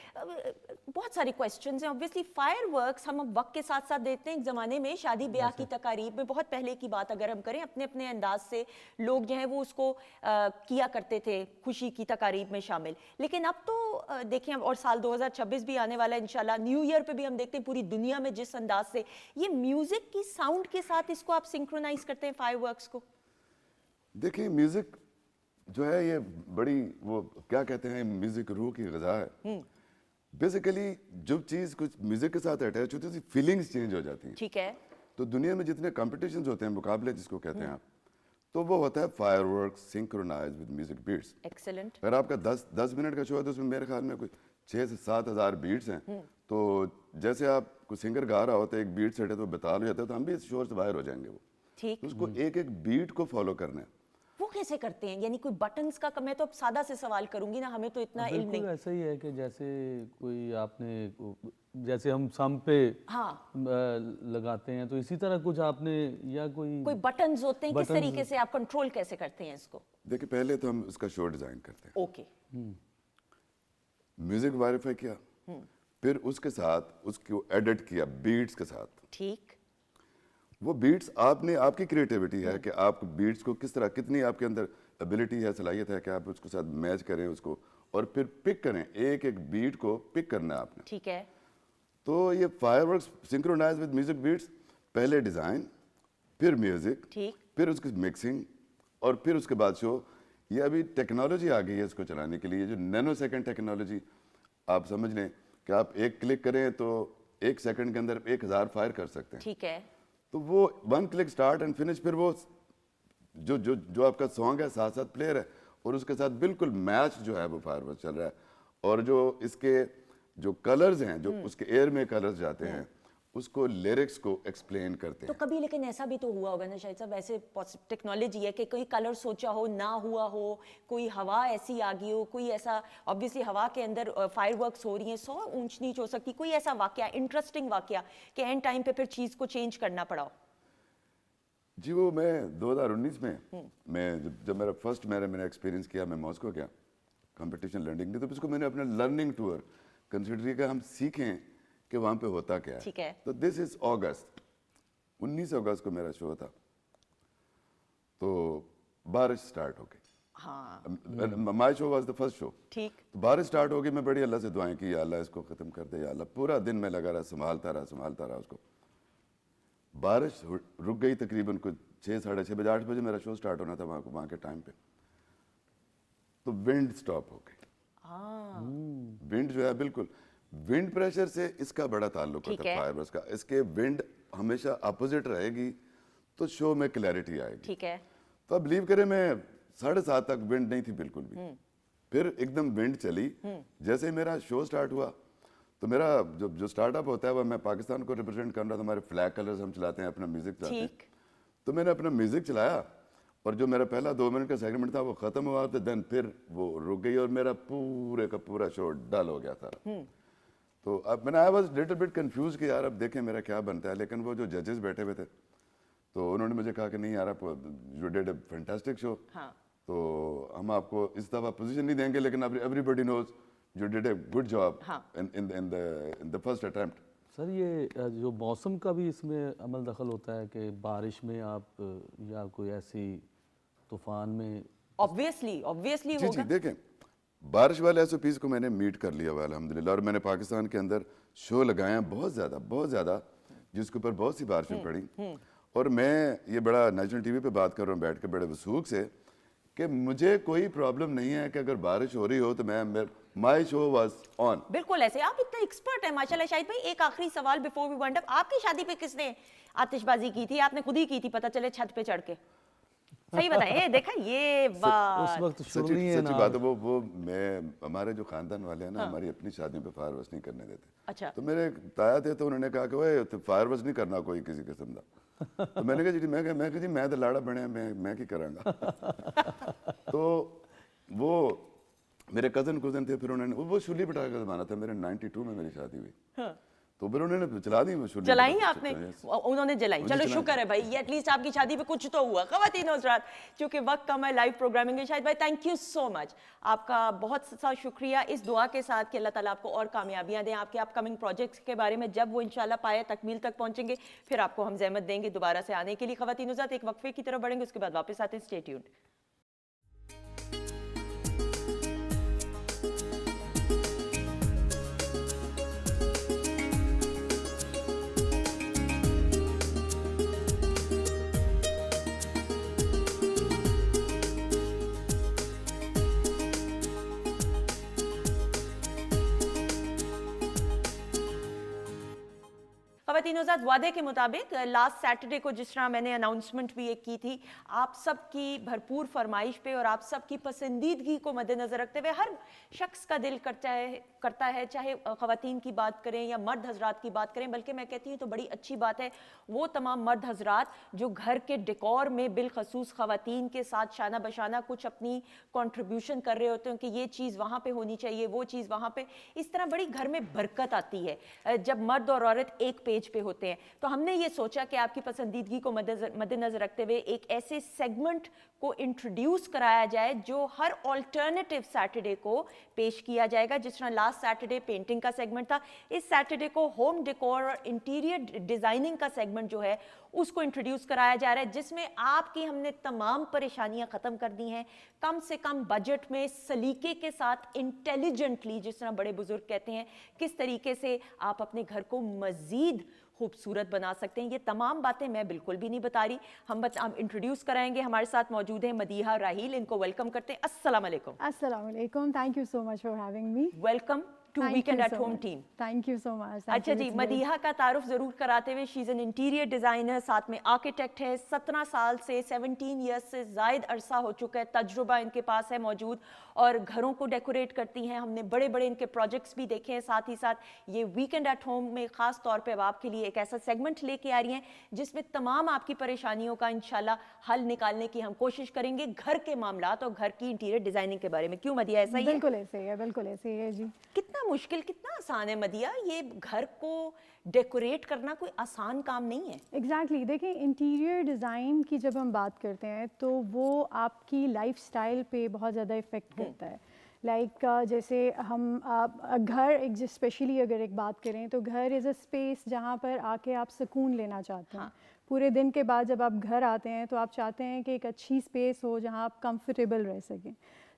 बहुत सारी क्वेश्चंस हैं। ऑब्वियसली फायरवर्क्स हम अब वक्त के साथ साथ देखते हैं, एक ज़माने में शादी ब्याह की तकारीब में, बहुत पहले की बात अगर हम करें, अपने अपने अंदाज से लोग जो हैं वो उसको किया करते थे, खुशी की तकारीब में शामिल। लेकिन अब तो देखें, और साल 2026 भी आने वाला है इंशाल्लाह, न्यू ईयर पे भी हम देखते हैं पूरी दुनिया में जिस अंदाज से ये म्यूजिक की साउंड के साथ इसको आप सिंक्रोनाइज करते हैं फायरवर्क्स को। देखिए, म्यूजिक जो है ये बड़ी, वो क्या कहते हैं, म्यूजिक रूह की ग़िज़ा है। बेसिकली जब चीज़ कुछ म्यूजिक के साथ अटैच होती है उसकी फीलिंग्स चेंज हो जाती हैं। ठीक है। तो दुनिया में जितने कॉम्पिटिशन्स होते हैं, मुकाबले जिसको कहते हैं आप, तो वो होता है fireworks synchronize with music beats. Excellent. अगर आपका 10 मिनट का शो है तो उसमें मेरे ख्याल में कोई 6 से 7 हज़ार बीट्स हैं। तो जैसे आप कोई सिंगर गा रहा होता है, एक बीट सेट है तो बेताल हो जाता है, तो हम भी इस शोर से बाहर हो जाएंगे। वो ठीक। तो उसको एक बीट को फॉलो करना है। वो कैसे करते हैं? यानी कोई बटन्स का, मैं तो अब सादा से सवाल करूंगी ना, हमें तो इतना इल्म नहीं। ऐसा ही है कि जैसे कोई आपने, जैसे हम सम पे लगाते हैं, तो इसी तरह कुछ आपने, या कोई बटन्स होते हैं, किस तरीके से आप कंट्रोल कैसे करते हैं इसको? देखिए, पहले तो हम उसका शो डिजाइन करते हैं। ओके। म्यूजिक वेरीफाई किया, फिर उसके साथ उसको एडिट किया बीट्स के साथ। ठीक। वो बीट्स आपकी क्रिएटिविटी है कि आप बीट्स को किस तरह, कितनी आपके अंदर एबिलिटी है, सलाहियत है कि आप उसके साथ मैच करें उसको, और फिर पिक करें, एक बीट को पिक करना है आपने। ठीक है। तो ये fireworks synchronize with music beats, पहले डिज़ाइन, फिर म्यूजिक, ठीक, फिर उसकी मिक्सिंग, اور پھر اس کے بعد شو. یہ ابھی ٹیکنالوجی آ گئی ہے اس کو چلانے کے لیے, جو نینو سیکنڈ ٹیکنالوجی آپ سمجھ لیں کہ آپ ایک کلک کریں تو 1 سیکنڈ کے اندر 1000 فائر کر سکتے ہیں. ٹھیک ہے. تو وہ 1 کلک اسٹارٹ اینڈ فنش, پھر وہ جو آپ کا سانگ ہے ساتھ ساتھ پلیئر ہے اور اس کے ساتھ بالکل میچ جو ہے وہ فائر ورک چل رہا ہے. اور جو اس کے جو کلرز ہیں, جو اس کے ایئر میں کلرز جاتے ہیں, اس کو لیرکس کو ایکسپلین کرتے تو ہیں. کبھی لیکن ایسا بھی تو ہوا ہوگا نا شاید صاحب, ایسے ٹیکنالوجی ہے کہ کوئی کلر سوچا ہو نہ ہوا ہو, کوئی ہوا ایسی آ گئی ہو, کوئی ایسا obviously ہوا کے اندر فائر ورکس ہو رہی ہیں, 100 اونچ نیچ ہو سکتی, کوئی ایسا واقعہ انٹرسٹنگ واقعہ کہ اینڈ ٹائم پہ پھر چیز کو چینج کرنا پڑا ہو؟ جی وہ میں 2019 میں جب میرا فرسٹ میں نے ایکسپیرینس کیا, میں ماسکو گیا کمپٹیشن لرننگ کے, تو اس کو میں نے اپنا لرننگ ٹور کنسیڈر کیا کہ ہم سیکھیں کہ وہاں پہ ہوتا کیا ہے. ٹھیک ہے. تو دس از اگست, 19 اگست کو میرا شو تھا, تو بارش سٹارٹ ہو گئی. ہاں, مائی شو واز دا فرسٹ شو. ٹھیک. تو بارش سٹارٹ ہو گئی, میں بڑی اللہ سے دعائیں کی, یا اللہ اس کو ختم کر دے, یا اللہ. پورا دن میں لگا رہا, سنبھالتا رہا اس کو. بارش رک گئی تقریباً کچھ 6 ساڑھے 6 بجے, 8 بجے میرا شو سٹارٹ ہونا تھا وہاں کے ٹائم پہ. تو ونڈ سٹاپ ہو گئی. ونڈ جو ہے بالکل, ونڈ پریشر سے اس کا بڑا تعلق ہوتا ہے فائر ورکس کا. اس کے ونڈ ہمیشہ اپوزٹ رہے گی تو شو میں کلیئرٹی آئے گی. ٹھیک ہے. تو اب بلیو کریں, میں 7:30 تک ونڈ نہیں تھی بالکل بھی. پھر ایک دم ونڈ چلی. جیسے ہی میرا شو سٹارٹ ہوا تو میرا جو سٹارٹ اپ ہوتا ہے وہ میں پاکستان کو ریپرزینٹ کر رہا تھا. ہمارے فلیگ کلرز ہم چلاتے ہیں, اپنا میوزک چلاتے ہیں. تو میں نے اپنا میوزک چلایا اور جو میرا پہلا 2 منٹ کا سیگمنٹ تھا وہ ختم ہوا, تو دین پھر وہ رک گئی اور میرا پورے کا پورا شو ڈل ہو گیا تھا. تو اب میں نے I was little bit confused کہ یار اب دیکھیں میرا کیا بنتا ہے. لیکن وہ جو ججز بیٹھے ہوئے تھے تو انہوں نے مجھے کہا کہ نہیں یار آپ یو ڈیڈ اے فینٹاسٹک شو, تو ہم آپ کو اس دفعہ پوزیشن نہیں دیں گے, لیکن everybody knows you did a good job in the first attempt. Sir یہ جو موسم کا بھی اس میں عمل دخل ہوتا ہے کہ بارش میں آپ یا کوئی ایسی طوفان میں obviously جی ہوگا. دیکھیں بارش والے ایس او پیز کو میں نے میٹ کر لیا ہوا الحمدللہ, اور میں نے پاکستان کے اندر شو لگائے ہیں بہت زیادہ, جس کے اوپر بہت سی بارشیں پڑی. اور میں یہ بڑا نیشنل ٹی وی پہ بات کر رہا ہوں بیٹھ کے بڑے وثوق سے کہ مجھے کوئی پرابلم نہیں ہے کہ اگر بارش ہو رہی ہو تو میں مائی شو واز آن. بالکل ایسے آپ اتنا ایکسپرٹ ہیں ماشاءاللہ. شاہد بھائی ایک آخری سوال بیفور وی وائنڈ اپ, آپ کی شادی پہ کس نے آتش بازی کی تھی؟ آپ نے خود ہی کی تھی پتہ چلے چھت پہ چڑھ کے؟ صحیح بتائیں. دیکھا یہ بات اس وقت سچی بات ہے. وہ میں ہمارے جو خاندان والے ہیں نا, ہماری اپنی شادیوں پہ فائر ورکس نہیں کرنے دیتے. اچھا. تو میرے تایا تھے تو انہوں نے کہا کہ وہ فائر ورکس نہیں کرنا کوئی کسی قسم کا. تو میں نے کہا جی میں تو لاڑا بنے میں کی کراں گا. تو وہ میرے کزن تھے, پھر انہوں نے وہ شلی پٹاخے کا زمانہ تھا, میرے 92 میں میری شادی ہوئی, تو پھر انہوں نے چلا دی وہ شلی. جلائی آپ نے؟ انہوں نے جلائی. چلو شکر ہے بھائی, یہ ایٹ لیسٹ آپ کی شادی پہ کچھ تو ہوا. خواتین و حضرات چونکہ وقت کم ہے, لائیو پروگرامنگ ہے. شاہد بھائی تھینک یو سو مچ, آپ کا بہت سا شکریہ. اس دعا کے ساتھ کہ اللہ تعالیٰ آپ کو اور کامیابیاں دیں. آپ کے اپ کمنگ پروجیکٹس کے بارے میں جب وہ انشاءاللہ پائے تکمیل تک پہنچیں گے پھر آپ کو ہم زحمت دیں گے دوبارہ سے آنے کے لیے. خواتین و حضرات ایک وقفے کی طرف بڑھیں گے, اس کے بعد واپس آتے ہیں. Stay tuned. خواتین و حضرات وعدے کے مطابق لاسٹ سیٹرڈے کو جس طرح میں نے اناؤنسمنٹ بھی ایک کی تھی, آپ سب کی بھرپور فرمائش پہ اور آپ سب کی پسندیدگی کو مد نظر رکھتے ہوئے ہر شخص کا دل کرتا ہے چاہے خواتین کی بات کریں یا مرد حضرات کی بات کریں, بلکہ میں کہتی ہوں تو بڑی اچھی بات ہے وہ تمام مرد حضرات جو گھر کے ڈیکور میں بالخصوص خواتین کے ساتھ شانہ بشانہ کچھ اپنی کنٹریبیوشن کر رہے ہوتے ہیں کہ یہ چیز وہاں پہ ہونی چاہیے, وہ چیز وہاں پہ. اس طرح بڑی گھر میں برکت آتی ہے جب مرد اور عورت ایک پیج پہ ہوتے ہیں. تو ہم نے یہ سوچا کہ آپ کی پسندیدگی کو مد نظر رکھتے ہوئے ایک ایسے سیگمنٹ کو انٹروڈیوس کرایا جائے جو ہر آلٹرنیٹیو سیٹرڈے کو پیش کیا جائے گا. جس طرح لاسٹ سیٹرڈے پینٹنگ کا سیگمنٹ تھا, اس سیٹرڈے کو ہوم ڈیکور اور انٹیریئر ڈیزائننگ کا سیگمنٹ جو ہے اس کو انٹروڈیوس کرایا جا رہا ہے جس میں آپ کی ہم نے تمام پریشانیاں ختم کر دی ہیں کم سے کم بجٹ میں سلیقے کے ساتھ انٹیلیجنٹلی جس طرح بڑے بزرگ کہتے ہیں کس طریقے سے آپ اپنے گھر کو مزید خوبصورت بنا سکتے ہیں. یہ تمام باتیں میں بالکل بھی نہیں بتا رہی. ہم انٹروڈیوس کرائیں گے. ہمارے ساتھ موجود ہیں مدیحہ راحیل. ان کو ویلکم کرتے ہیں. السلام علیکم. السلام علیکم. Thank you so much for having me. Welcome to Thank weekend you at so home much. Team. Thank you so much. Thank اچھا you. جی, It's مدیحہ کا تعارف ضرور کراتے ہوئے she is an interior designer, ساتھ میں آرکیٹیکٹ ہے. 17 سال سے 17 ایئرس سے زائد عرصہ ہو چکا ہے, تجربہ ان کے پاس ہے موجود, اور گھروں کو ڈیکوریٹ کرتی ہیں. ہم نے بڑے بڑے ان کے پروجیکٹس بھی دیکھے ہیں. ساتھ ہی ساتھ یہ ویکینڈ ایٹ ہوم میں خاص طور پہ اب آپ کے لیے ایک ایسا سیگمنٹ لے کے آ رہی ہیں جس میں تمام آپ کی پریشانیوں کا انشاءاللہ حل نکالنے کی ہم کوشش کریں گے, گھر کے معاملات اور گھر کی انٹیریئر ڈیزائننگ کے بارے میں. کیوں مدیحہ, ایسا ہی ہے؟ بالکل ایسے ہی ہے, بالکل ایسے ہی ہے جی. کتنا مشکل کتنا آسان ہے مدیحہ, یہ گھر کو ڈیکوریٹ کرنا کوئی آسان کام نہیں ہے. ایگزیکٹلی. دیکھیں انٹیریئر ڈیزائن کی جب ہم بات کرتے ہیں تو وہ آپ کی لائف سٹائل پہ بہت زیادہ افیکٹ کرتا ہے. لائک جیسے ہم گھر ایک اسپیشلی اگر ایک بات کریں تو گھر از اے اسپیس جہاں پر آ کے آپ سکون لینا چاہتے ہیں. پورے دن کے بعد جب آپ گھر آتے ہیں تو آپ چاہتے ہیں کہ ایک اچھی اسپیس ہو جہاں آپ کمفرٹیبل رہ سکیں.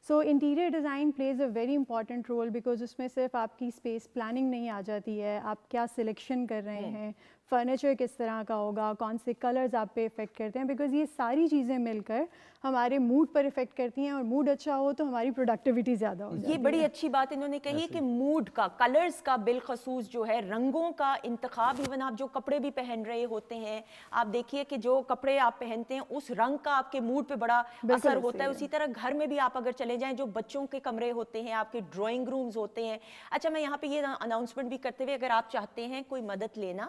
So interior design plays a very important role because اس میں صرف آپ کی اسپیس پلاننگ نہیں آ جاتی ہے, آپ کیا سلیکشن کر رہے ہیں, فرنیچر کس طرح کا ہوگا, کون سے کلرز آپ پہ افیکٹ کرتے ہیں, بیکاز یہ ساری چیزیں مل کر ہمارے موڈ پر افیکٹ کرتی ہیں, اور موڈ اچھا ہو تو ہماری پروڈکٹیوٹی زیادہ ہو جاتی ہے. یہ بڑی اچھی بات انہوں نے کہی ہے کہ موڈ کا, کلرز کا, بالخصوص جو ہے رنگوں کا انتخاب. ایون آپ جو کپڑے بھی پہن رہے ہوتے ہیں, آپ دیکھیے کہ جو کپڑے آپ پہنتے ہیں اس رنگ کا آپ کے موڈ پہ بڑا اثر ہوتا ہے. اسی طرح گھر میں بھی آپ اگر چلے جائیں, جو بچوں کے کمرے ہوتے ہیں, آپ کے ڈرائنگ رومز ہوتے ہیں. اچھا, میں یہاں پہ یہ اناؤنسمنٹ بھی کرتے ہوئے, اگر آپ چاہتے ہیں کوئی مدد لینا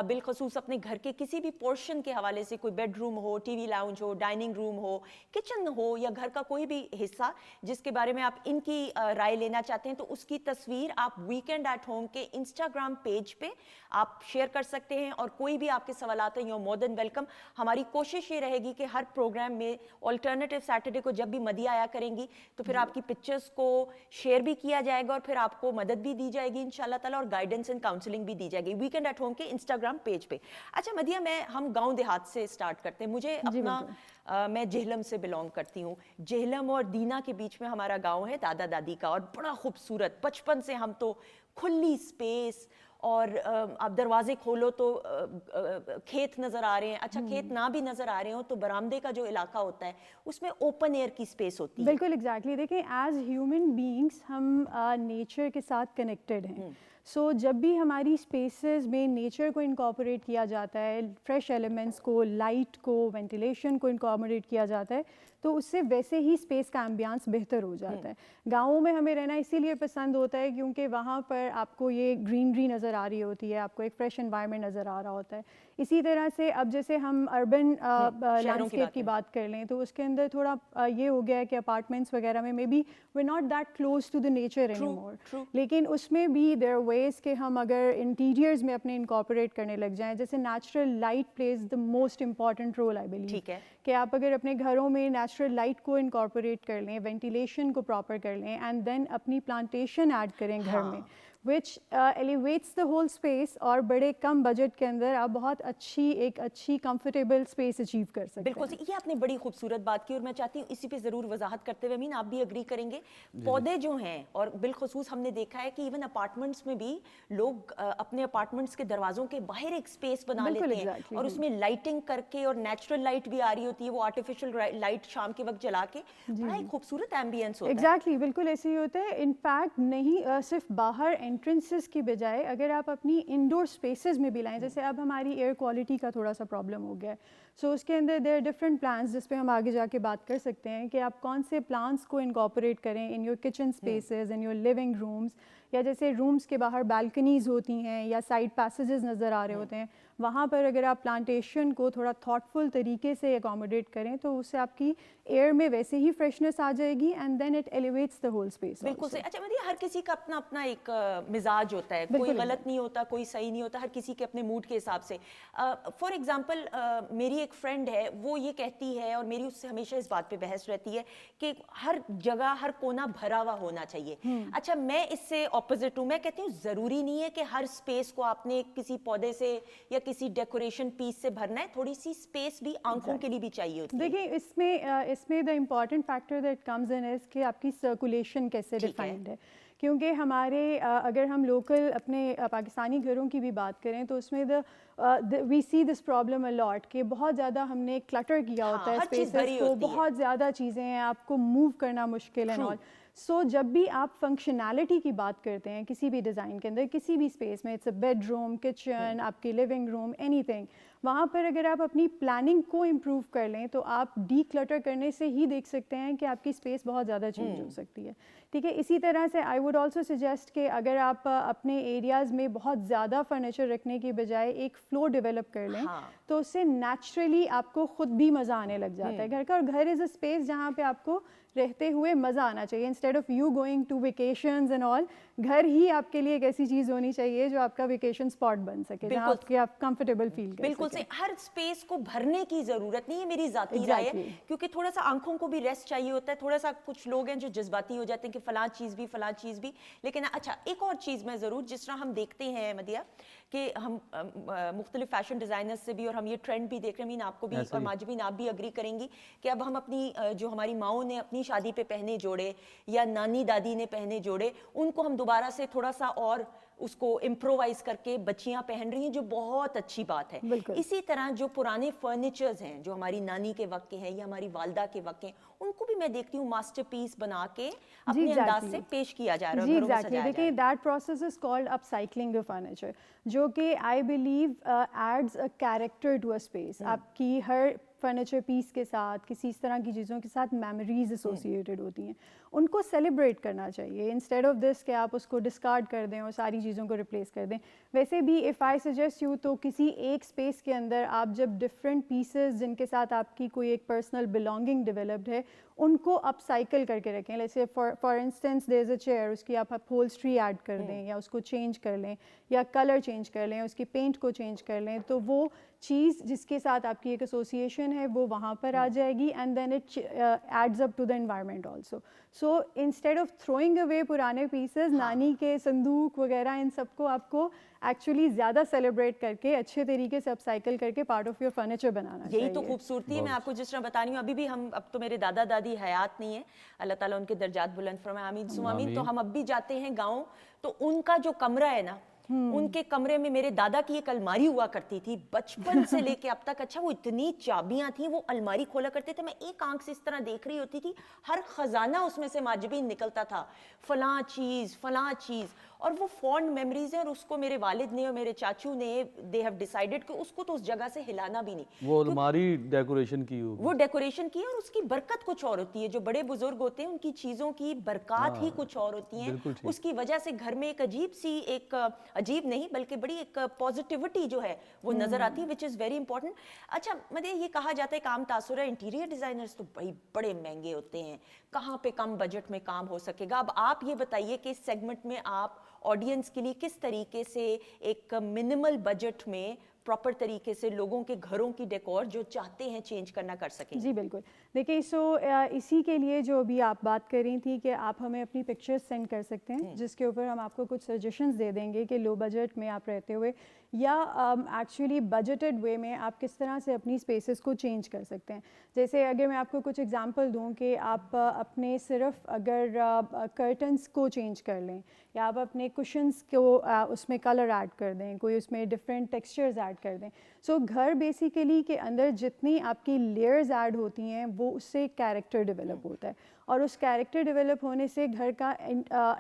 بالخصوص اپنے گھر کے کسی بھی پورشن کے حوالے سے, کوئی بیڈ روم ہو, ٹی وی لاؤنج ہو, ڈائننگ روم ہو, کچن ہو, یا گھر کا کوئی بھی حصہ جس کے بارے میں آپ ان کی رائے لینا چاہتے ہیں, تو اس کی تصویر آپ ویکینڈ ایٹ ہوم کے انسٹاگرام پیج پہ آپ شیئر کر سکتے ہیں. اور کوئی بھی آپ کے سوالات ہیں, یو مور دین ویلکم. ہماری کوشش یہ رہے گی کہ ہر پروگرام میں آلٹرنیٹیو سیٹرڈے کو جب بھی مدیحہ آیا کریں گی تو پھر آپ کی پکچرز کو شیئر بھی کیا جائے گا, اور پھر آپ کو مدد بھی دی جائے گی انشاءاللہ تعالیٰ, اور گائیڈنس اینڈ کاؤنسلنگ بھی دی جائے گی ویکینڈ ایٹ ہوم کے انسٹاگرام پیج پہ. اچھا مدیحہ, ہم گاؤں دیہات سے اسٹارٹ کرتے ہیں. مجھے اپنا میں جہلم سے بلونگ کرتی ہوں. جہلم اور دینا کے بیچ میں ہمارا گاؤں ہے دادا دادی کا, اور بڑا خوبصورت. بچپن سے ہم تو کھلی اسپیس, اور آپ دروازے کھولو تو کھیت نظر آ رہے ہیں. اچھا, کھیت نہ بھی نظر آ رہے ہوں تو برآمدے کا جو علاقہ ہوتا ہے اس میں اوپن ایئر کی اسپیس ہوتی ہے. بالکل ایگزیکٹلی. دیکھیں ایز ہیومن بینگس ہم نیچر کے ساتھ کنیکٹڈ ہیں. سو جب بھی ہماری اسپیسز میں نیچر کو انکارپوریٹ کیا جاتا ہے, فریش ایلیمنٹس کو, لائٹ کو, وینٹیلیشن کو انکارپوریٹ کیا جاتا ہے, تو اس سے ویسے ہی اسپیس کا ایمبیانس بہتر ہو جاتا ہے. گاؤں میں ہمیں رہنا اسی لیے پسند ہوتا ہے کیونکہ وہاں پر آپ کو یہ گرینری نظر آ رہی ہوتی ہے, آپ کو ایک فریش انوائرمنٹ نظر آ رہا ہوتا ہے. اسی طرح سے اب جیسے ہم اربن لینڈسکیپ کی بات کر لیں تو اس کے اندر تھوڑا یہ ہو گیا ہے کہ اپارٹمنٹس وغیرہ میں maybe we not that close to the nature any more, لیکن اس میں بھی دیر ویز کہ ہم اگر انٹیریئرز میں اپنے انکارپوریٹ کرنے لگ جائیں, جیسے natural light plays the most important role I believe, کہ آپ اگر اپنے گھروں میں نیچرل لائٹ کو انکارپوریٹ کر لیں, وینٹیلیشن کو پراپر کر لیں, اینڈ دین اپنی پلانٹیشن ایڈ کریں گھر میں, which elevates the whole space, اور بڑے کم بجٹ کے اندر آپ بہت ایک اچھی کمفرٹیبل اسپیس اچیو کر سکتے ہیں. بالکل, یہ آپ نے بڑی خوبصورت بات کی, اور میں چاہتی ہوں اسی پہ ضرور وضاحت کرتے ہوئے, امین آپ بھی اگری کریں گے. پودے جو ہیں, اور بالخصوص ہم نے دیکھا ہے کہ ایون اپارٹمنٹس میں بھی لوگ اپنے اپارٹمنٹس کے دروازوں کے باہر ایک اسپیس بنا لیتے ہیں, اور اس میں لائٹنگ کر کے, اور نیچرل لائٹ بھی آ رہی ہوتی ہے, وہ آرٹیفیشل لائٹ شام کے وقت جلا کے بڑا ایک خوبصورت ایمبینس ہوتا ہے. ایگزیکٹلی, بالکل ایسے ہی ہوتا ہے. انفیکٹ نہیں صرف باہر انٹرنسز کی بجائے اگر آپ اپنی انڈور اسپیسز میں بھی لائیں, جیسے اب ہماری ایئر کوالٹی کا تھوڑا سا پرابلم ہو گیا ہے, سو اس کے اندر دیر آر ڈفرنٹ پلانس جس پہ ہم آگے جا کے بات کر سکتے ہیں کہ آپ کون سے پلانس کو انکارپوریٹ کریں in your kitchen spaces, in your living rooms, یا جیسے رومز کے باہر بالکنیز ہوتی ہیں یا سائڈ پیسیجز نظر آ رہے ہوتے ہیں, وہاں پر اگر آپ پلانٹیشن کو تھوڑا تھاٹفل طریقے سے اکوموڈیٹ کریں تو اس سے آپ کی ایئر میں ویسے ہی فریشنس آ جائے گی, and then it elevates the whole space. بالکل صحیح. اچھا مدیحہ, ہر کسی کا اپنا اپنا ایک مزاج ہوتا ہے, کوئی غلط نہیں ہوتا, کوئی صحیح نہیں ہوتا, ہر کسی کے اپنے موڈ کے حساب سے. فار ایگزامپل میری ایک فرینڈ ہے, وہ یہ کہتی ہے, اور میری اس سے ہمیشہ اس بات پہ بحث رہتی ہے کہ ہر جگہ ہر کونا بھرا ہوا ہونا چاہیے. اچھا, میں اس سے ऑपोजिट हूँ, मैं कहती हूँ ज़रूरी नहीं है कि हर स्पेस को आपने किसी पौधे से या किसी डेकोरेशन पीस से भरना है, थोड़ी सी स्पेस भी आंखों के लिए भी चाहिए होती है। देखिए इसमें the important factor that comes in is कि आपकी सर्कुलेशन कैसे डिफाइंड है, क्योंकि हमारे अगर हम लोकल अपने पाकिस्तानी घरों की भी बात करें तो उसमें we see this problem a lot कि बहुत ज़्यादा हमने क्लटर किया होता है हर चीज़ स्पेसेस भरी को, होती है। बहुत ज़्यादा चीज़ें हैं, आपको मूव करना मुश्किल है। और सो जब भी आप फंक्शनैलिटी की बात करते हैं किसी भी डिज़ाइन के अंदर, किसी भी स्पेस में, इट्स अ बेडरूम, किचन, आपकी लिविंग रूम, एनीथिंग, वहाँ पर अगर आप अपनी प्लानिंग को इम्प्रूव कर लें तो आप डी क्लटर करने से ही देख सकते हैं कि आपकी स्पेस बहुत ज़्यादा चेंज हो सकती है। ठीक है, इसी तरह से आई वुड ऑल्सो सजेस्ट कि अगर आप अपने एरियाज़ में बहुत ज़्यादा फर्नीचर रखने की बजाय एक फ्लो डेवलप कर लें तो उससे नेचुरली आपको खुद भी मज़ा आने लग जाता है घर का। और घर इज़ अ स्पेस जहाँ पे आपको रहते हुए मज़ा आना चाहिए, instead of you going to vacations and all. घर ही आपके लिए एक ऐसी चीज़ होनी चाहिए जो आपका वेकेशन स्पॉट बन सके, जहाँ आप कंफर्टेबल फील कर बिल्कुल सकें। से हर स्पेस को भरने की जरूरत नहीं है, मेरी जाती राय है, क्योंकि थोड़ा सा आंखों को भी रेस्ट चाहिए होता है। थोड़ा सा कुछ लोग हैं जो जज्बाती हो जाते हैं कि फलां चीज़ भी। लेकिन अच्छा, एक और चीज़ मैं ज़रूर, जिस तरह हम देखते हैं मदिया कि हम मुख्तलिफ फैशन डिज़ाइनर्स से भी, और हम ये ट्रेंड भी देख रहे हैं, मीन आपको भी और माजबीन आप भी अग्री करेंगी कि अब हम अपनी जो हमारी माओं ने अपनी शादी पे पहने जोड़े या नानी दादी ने पहने जोड़े, उनको हम दोबारा से थोड़ा सा और उसको इम्प्रोवाइज करके बच्चियां पहन रही हैं, जो बहुत अच्छी बात है। इसी तरह जो पुराने फर्नीचर्स हैं जो हमारी नानी के वक्त के हैं या हमारी वालदा के वक्त के, उनको भी मैं देखती हूँ मास्टरपीस बना के अपने अंदाज से पेश किया जा रहा है, घरों में सजाया जा रहा है। देखिए that process is called upcycling the furniture, जो कि I believe adds a character to a space. आपकी हर फर्नीचर पीस के साथ किसी इस तरह की चीज़ों के साथ मेमोरीज एसोसिएटेड होती हैं, उनको सेलिब्रेट करना चाहिए इंस्टेड ऑफ दिस कि आप उसको डिस्कार्ड कर दें और सारी चीज़ों को रिप्लेस कर दें। वैसे भी इफ़ आई सजेस्ट यू, तो किसी एक स्पेस के अंदर आप जब डिफरेंट पीसेस जिनके साथ आपकी कोई एक पर्सनल बिलोंगिंग डेवलप्ड है, उनको अपसाइकिल करके रखें। जैसे for instance there is a chair, उसकी आप अपहोल्स्ट्री ऐड कर दें या उसको चेंज कर लें या कलर चेंज कर लें, उसकी पेंट को चेंज कर लें, तो वो चीज़ जिसके साथ आपकी एक एसोसिएशन है वो वहाँ पर आ जाएगी, and then it adds up to the environment also. So instead of throwing away पुराने पीसेस, नानी के संदूक वगैरह, इन सबको आपको एक्चुअली ज़्यादा सेलिब्रेट करके अच्छे तरीके से अपसाइकिल करके पार्ट ऑफ योर फर्नीचर बनाना चाहिए। यही तो खूबसूरती है। मैं आपको जिस तरह बता रही हूँ, अभी भी हम, अब तो मेरे दादा दादी हयात नहीं है, अल्लाह ताला उनके दर्जात बुलंद फरमाए, आमीन सुम्मा आमीन। तो हम अब भी जाते हैं गाँव, तो उनका जो कमरा है ना, उनके कमरे में मेरे दादा की एक अलमारी हुआ करती थी बचपन से लेके अब तक। अच्छा, वो इतनी चाबियां थी, वो अलमारी खोला करते थे, मैं एक आंख से इस तरह देख रही होती थी, हर खजाना उसमें से माजबीन निकलता था, फलां चीज़, और वो फॉन्ड मेमोरीज है। और उसको मेरे वालिद ने और मेरे चाचू ने, दे हैव डिसाइडेड कि उसको तो उस जगह से हिलाना भी नहीं। वो अलमारी डेकोरेशन की होगी, वो डेकोरेशन की है, और उसकी बरकत कुछ और होती है। जो बड़े बुजुर्ग होते हैं उनकी चीज़ों की बरकत ही कुछ और होती हैं। उसकी वजह से घर में एक अजीब सी, एक अजीब नहीं बल्कि बड़ी एक पॉजिटिविटी जो है वो नज़र आती है, विच इज़ वेरी इंपॉर्टेंट। अच्छा, मतलब ये कहा जाता है काम तासुर है, इंटीरियर डिज़ाइनर्स तो बड़े महंगे होते हैं, कहाँ पे कम बजट में काम हो सकेगा। अब आप ये बताइए कि इस सेगमेंट में आप ऑडियंस के लिए किस तरीके से एक मिनिमल बजट में प्रॉपर तरीके से लोगों के घरों की डेकोर जो चाहते हैं चेंज करना कर सकें। जी बिल्कुल, देखिए इसी के लिए जो अभी आप बात कर रही थी कि आप हमें अपनी पिक्चर्स सेंड कर सकते हैं, जिसके ऊपर हम आपको कुछ सजेशंस दे देंगे कि लो बजट में आप रहते हुए या एक्चुअली बजटेड वे में आप किस तरह से अपनी स्पेसेस को चेंज कर सकते हैं। जैसे अगर मैं आपको कुछ एग्जांपल दूं कि आप अपने सिर्फ अगर कर्टन्स को चेंज कर लें या आप अपने कुशन्स को उसमें कलर ऐड कर दें, कोई उसमें डिफरेंट टेक्सचर्स ऐड कर दें, सो घर बेसिकली के अंदर जितनी आपकी लेयर्स ऐड होती हैं वो उससे कैरेक्टर डेवलप होता है, और उस कैरेक्टर डेवलप होने से घर का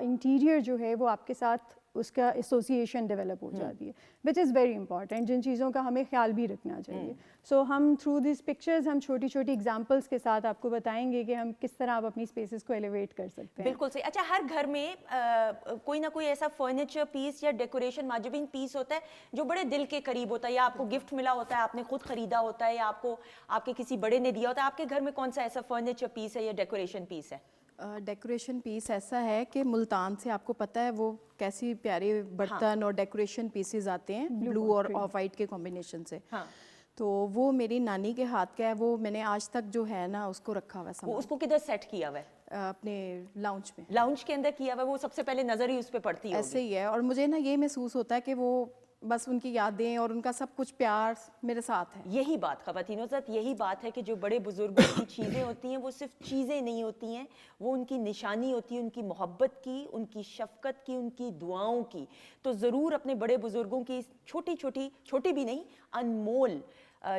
इंटीरियर जो है वो आपके साथ उसका एसोसिएशन डेवलप हो जाती है, विच इज़ वेरी इंपॉर्टेंट, जिन चीज़ों का हमें ख्याल भी रखना चाहिए। सो हम थ्रू दिस पिक्चर्स हम छोटी छोटी एग्जांपल्स के साथ आपको बताएंगे कि हम किस तरह आप अपनी स्पेसेस को एलिवेट कर सकते हैं। बिल्कुल सही। अच्छा, हर घर में कोई ना कोई ऐसा फर्नीचर पीस या डेकोरेशन माजबीन पीस होता है जो बड़े दिल के करीब होता है, या आपको गिफ्ट मिला होता है, आपने खुद खरीदा होता है, या आपको आपके किसी बड़े ने दिया होता है। आपके घर में कौन सा ऐसा फर्नीचर पीस है या डेकोरेशन पीस है? डेकोरेशन पीस ऐसा है कि मुल्तान से आपको पता है वो कैसी प्यारे बर्तन और डेकोरेशन पीसेस आते हैं ब्लू और ऑफ वाइट के कॉम्बिनेशन से। तो वो मेरी नानी के हाथ का है, वो मैंने आज तक जो है ना उसको रखा हुआ है। उसको किधर सेट किया हुआ है? अपने लाउंज में। लाउंज के अंदर किया हुआ, वो सबसे पहले नजर ही उस पे पड़ती होगी। ऐसे ही है, और मुझे ना ये महसूस होता है कि वो बस उनकी यादें और उनका सब कुछ प्यार मेरे साथ है। यही बात ख़वातीनो ज़ात, यही बात है कि जो बड़े बुजुर्गों की चीज़ें होती हैं वो सिर्फ चीज़ें नहीं होती हैं, वो उनकी निशानी होती है, उनकी मोहब्बत की, उनकी शफ़क़त की, उनकी दुआओं की। तो ज़रूर अपने बड़े बुजुर्गों की छोटी छोटी, छोटी भी नहीं, अनमोल,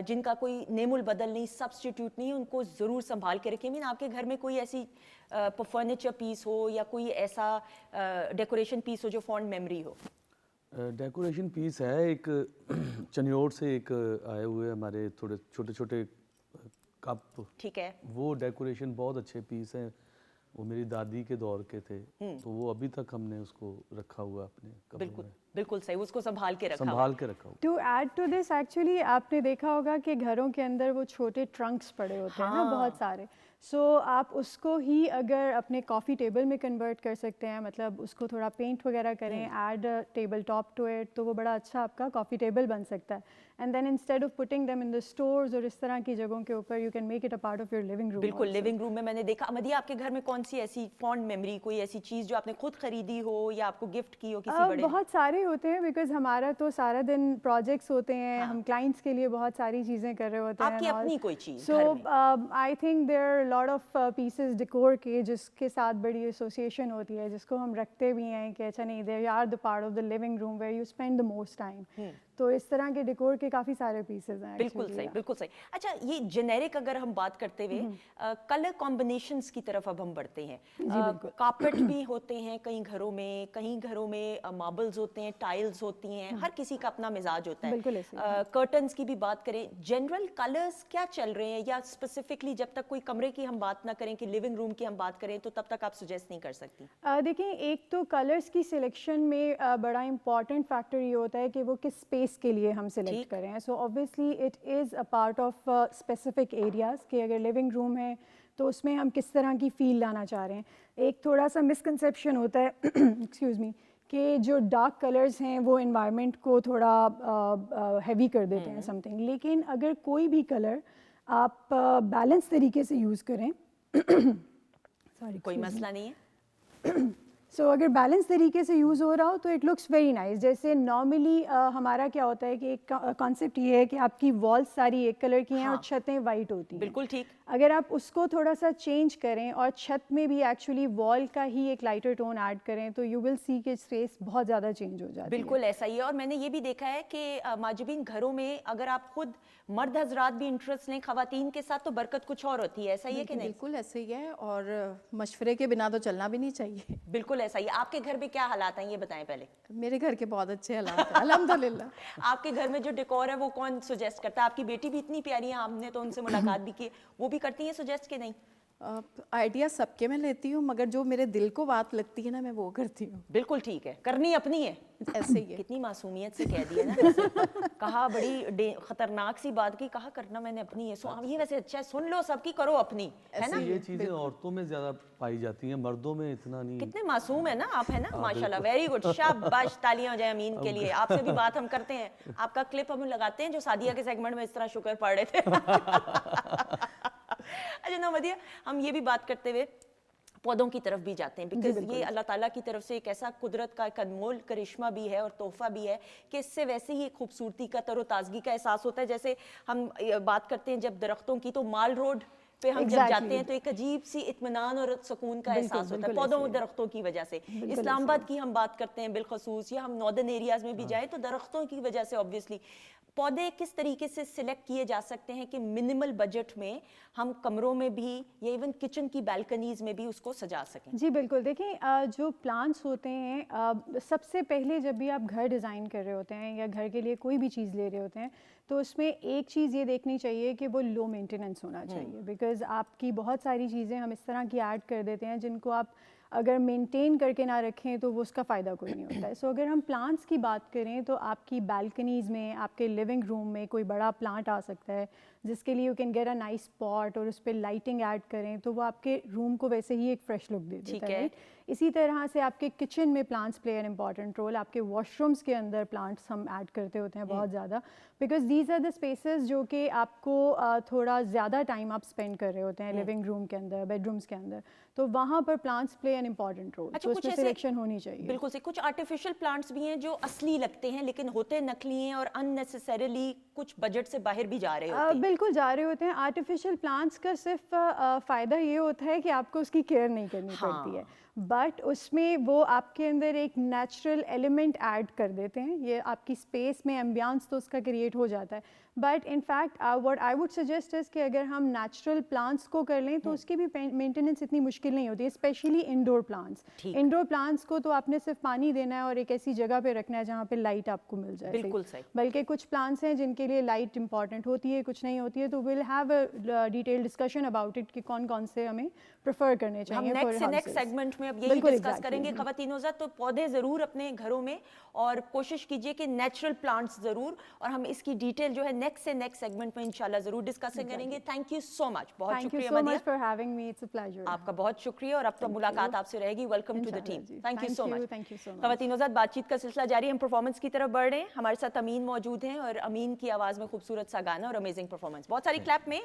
जिनका कोई नेमुल बदल नहीं, सब्स्टिट्यूट नहीं, उनको ज़रूर संभाल के रखें। मीन आपके घर में कोई ऐसी फर्नीचर पीस हो या कोई ऐसा डेकोरेशन पीस हो जो फॉन्ड मेमोरी हो? डेकोरेशन पीस है एक चनियोट से एक आए हुए हमारे थोड़े छोटे छोटे कप, ठीक है, वो डेकोरेशन बहुत अच्छे पीस हैं, वो मेरी दादी के दौर के थे, तो वो अभी तक हमने उसको रखा हुआ अपने कमरे बिल्कुल में, बिल्कुल सही, उसको संभाल के रखा हुआ। संभाल के रखा हुआ। To add to this, actually आपने देखा होगा कि घरों के अंदर वो छोटे ट्रंक्स पड़े होते हैं ना, बहुत सारे। सो आप उसको ही अगर अपने कॉफ़ी टेबल में कन्वर्ट कर सकते हैं, मतलब उसको थोड़ा पेंट वगैरह करें, add table top to it, तो वो बड़ा अच्छा आपका कॉफ़ी टेबल बन सकता है। And then instead of putting them in the stores और इस तरह की जगहों के ऊपर, you can make it a part of your living room. बिल्कुल, लिविंग रूम में मैंने देखा। अमदिया, आपके घर में कौन सी ऐसी फॉन्ड मेमोरी, कोई ऐसी चीज़ जो आपने खुद खरीदी हो या आपको गिफ्ट की हो किसी बड़े? बहुत सारे होते हैं, बिकॉज हमारा तो सारा दिन प्रोजेक्ट्स होते हैं, हम क्लाइंट्स के लिए बहुत सारी चीज़ें कर रहे होते हैं। आपकी अपनी कोई चीज़ सो घर में? I think there are lot of pieces decor के जिसके साथ बड़ी एसोसिएशन होती है, जिसको हम रखते भी हैं कि अच्छा नहीं, they are the part of the living room where you spend the most time. तो इस तरह के डेकोर के काफ़ी सारे पीसेस हैं। बिल्कुल सही, बिल्कुल सही। अच्छा, ये जेनेरिक अगर हम बात करते हुए कलर कॉम्बिनेशंस की तरफ अब हम बढ़ते हैं। कार्पेट भी होते हैं कहीं घरों में मार्बल्स होते हैं, टाइल्स होती हैं, हर किसी का अपना मिजाज होता है। बिल्कुल ऐसे कर्टन्स की भी बात करें, जनरल कलर्स क्या चल रहे हैं, या स्पेसिफिकली जब तक कोई कमरे की हम बात ना करें कि लिविंग रूम की हम बात करें, तो तब तक आप सजेस्ट नहीं कर सकती? देखिए, एक तो कलर्स की सिलेक्शन में बड़ा इंपॉर्टेंट फैक्टर ये होता है कि वो किस स्पेस के लिए हम सिलेक्ट कर रहे हैं। So obviously it is a part of specific areas, कि अगर लिविंग रूम है तो उसमें हम किस तरह की फील लाना चाह रहे हैं। एक थोड़ा सा मिसकंसेप्शन होता है एक्सक्यूज़ मी, कि जो डार्क कलर्स हैं वो एनवायरनमेंट को थोड़ा हैवी कर देते हैं समथिंग, लेकिन अगर कोई भी कलर आप बैलेंस तरीके से यूज़ करें सॉरी, कोई मसला नहीं है। सो अगर बैलेंस तरीके से यूज़ हो रहा हो तो इट लुक्स वेरी नाइस। जैसे नॉर्मली हमारा क्या होता है कि एक कॉन्सेप्ट ये है कि आपकी वॉल्स सारी एक कलर की हैं और छतें वाइट होती हैं। बिल्कुल ठीक। अगर आप उसको थोड़ा सा चेंज करें और छत में भी एक्चुअली वॉल का ही एक लाइटर टोन ऐड करें, तो यू विल सी कि स्पेस बहुत ज़्यादा चेंज हो जाती है। बिल्कुल ऐसा ही है। और मैंने ये भी देखा है कि माजिबीन घरों में अगर आप खुद मर्द हजरात भी इंटरेस्ट लें खवातीन के साथ, तो बरकत कुछ और होती है। ऐसा ही है कि नहीं? बिल्कुल ऐसे ही है, और मशवरे के बिना तो चलना भी नहीं चाहिए। बिल्कुल ऐसा ही। आपके घर में क्या हालात हैं, ये बताएं पहले। मेरे घर के बहुत अच्छे हालात हैं, अल्हम्दुलिल्लाह। आपके घर में जो डेकोर है वो कौन सुजेस्ट करता है? आपकी बेटी भी इतनी प्यारी है, हमने तो उनसे मुलाकात भी की, वो भी करती हैं सुजेस्ट के नहीं? आइडिया सबके मैं लेती हूँ, मगर जो मेरे दिल को बात लगती है ना, मैं वो करती हूँ। बिल्कुल ठीक है, करनी अपनी है। ऐसे ही है। कितनी मासूमियत से कह दिया ना वैसे। कहा बड़ी खतरनाक सी बात की, कहा करना मैंने अपनी है। ये वैसे अच्छा है, सुन लो सबकी, करो अपनी, है ना? ये चीज़ें औरतों में ज़्यादा पाई जाती हैं, मर्दों में इतना नहीं। कितने मासूम है ना आप, है ना? माशाल्लाह, वेरी गुड, शाबाश, तालियां हो जाए अमीन के लिए। आपसे भी बात हम करते हैं, आपका क्लिप हम लगाते हैं जो सादिया के सेगमेंट में इस तरह शुक्र पढ़ रहे थे। अच्छा नमदिया, हम ये भी बात करते हुए पौधों की तरफ भी जाते हैं, बिकॉज ये अल्लाह ताला की तरफ से एक ऐसा कुदरत का एक अनमोल करिश्मा भी है और तोहफा भी है कि इससे वैसे ही एक खूबसूरती का, तरोताज़गी का एहसास होता है। जैसे हम बात करते हैं जब दरख्तों की, तो माल रोड पे हम जब जाते हैं तो एक अजीब सी इत्मीनान और सुकून का एहसास होता है पौधों और दरख्तों की वजह से। इस्लामाबाद की हम बात करते हैं बिलखसूस, या हम नॉर्दर्न एरियाज में भी जाए तो दरख्तों की वजह से ऑब्वियसली पौधे किस तरीके से सिलेक्ट किए जा सकते हैं कि मिनिमल बजट में हम कमरों में भी या इवन किचन की बालकनीज में भी उसको सजा सकें? जी बिल्कुल, देखिए जो प्लांट्स होते हैं, सबसे पहले जब भी आप घर डिज़ाइन कर रहे होते हैं या घर के लिए कोई भी चीज़ ले रहे होते हैं, तो उसमें एक चीज़ ये देखनी चाहिए कि वो लो मेंटेनेंस होना चाहिए। बिकॉज़ आपकी बहुत सारी चीज़ें हम इस तरह की ऐड कर देते हैं जिनको आप अगर मेंटेन करके ना रखें तो वो उसका फ़ायदा कोई नहीं होता है। सो अगर हम प्लांट्स की बात करें तो आपकी बालकनीज़ में, आपके लिविंग रूम में कोई बड़ा प्लांट आ सकता है जिसके लिए you can get a nice pot और उस पर लाइटिंग ऐड करें तो वो आपके रूम को वैसे ही एक फ्रेश लुक दे देता है। اسی طرح سے آپ کے کچن میں plants play an important role. آپ کے واش رومس کے اندر پلانٹس ہم ایڈ کرتے ہوتے ہیں بہت زیادہ, because these are the spaces جو کہ آپ کو تھوڑا زیادہ ٹائم آپ اسپینڈ کر رہے ہوتے ہیں لیونگ روم کے اندر, بیڈ رومس کے اندر, تو وہاں پر plants play an important role. تو اس میں سلیکشن ہونی چاہیے. بالکل سے کچھ آرٹیفیشل پلانٹس بھی ہیں جو اصلی لگتے ہیں لیکن ہوتے نقلی ہیں اور ان نیسیسریلی کچھ بجٹ سے باہر بھی جا رہے ہوتے ہیں. بالکل جا رہے ہوتے ہیں. آرٹیفیشل پلانٹس کا صرف فائدہ یہ ہوتا ہے کہ آپ کو اس کی کیئر نہیں کرنی پڑتی ہے, بٹ اس میں وہ آپ کے اندر ایک نیچرل ایلیمنٹ ایڈ کر دیتے ہیں. یہ آپ کی اسپیس میں ایمبیانس تو اس کا کریٹ ہو جاتا ہے, but in fact what I would suggest is کہ اگر ہم نیچرل پلانٹس کو کر لیں تو اس کی بھی مینٹیننس اتنی مشکل نہیں ہوتی ہے, especially indoor plants. Indoor plants کو تو آپ نے صرف پانی دینا ہے اور ایک ایسی جگہ پہ رکھنا ہے جہاں پہ لائٹ آپ کو مل جائے. بالکل صحیح. بلکہ کچھ پلانٹس ہیں جن کے لیے لائٹ امپورٹنٹ ہوتی ہے, کچھ نہیں ہوتی ہے, تو we'll have a detail discussion about it کہ کون کون سے ہمیں پریفر کرنے چاہیے. ہم نیکسٹ سیگمنٹ میں اب یہی ڈسکس کریں گے خواتین حضرات. تو پودے ضرور اپنے گھروں میں, اور کوشش کیجیے کہ نیچرل پلانٹس ضرور, اور ہم اس کی ڈیٹیل جو ہے نیکسٹ سیگمنٹ میں انشاءاللہ ضرور ڈسکس کریں گے. تھینک یو سو مچ, بہت شکریہ مدیحہ, آپ کا بہت شکریہ, اور اب تو ملاقات آپ سے رہے گی. Welcome to the team. Thank you so much. خواتین حضرات, بات چیت کا سلسلہ جاری, ہم پرفارمنس کی طرف بڑھ رہے ہیں. ہمارے ساتھ امین موجود ہیں, اور امین کی آواز میں خوبصورت سا گانا اور امیزنگ پرفارمنس. بہت ساری کلیپ میں.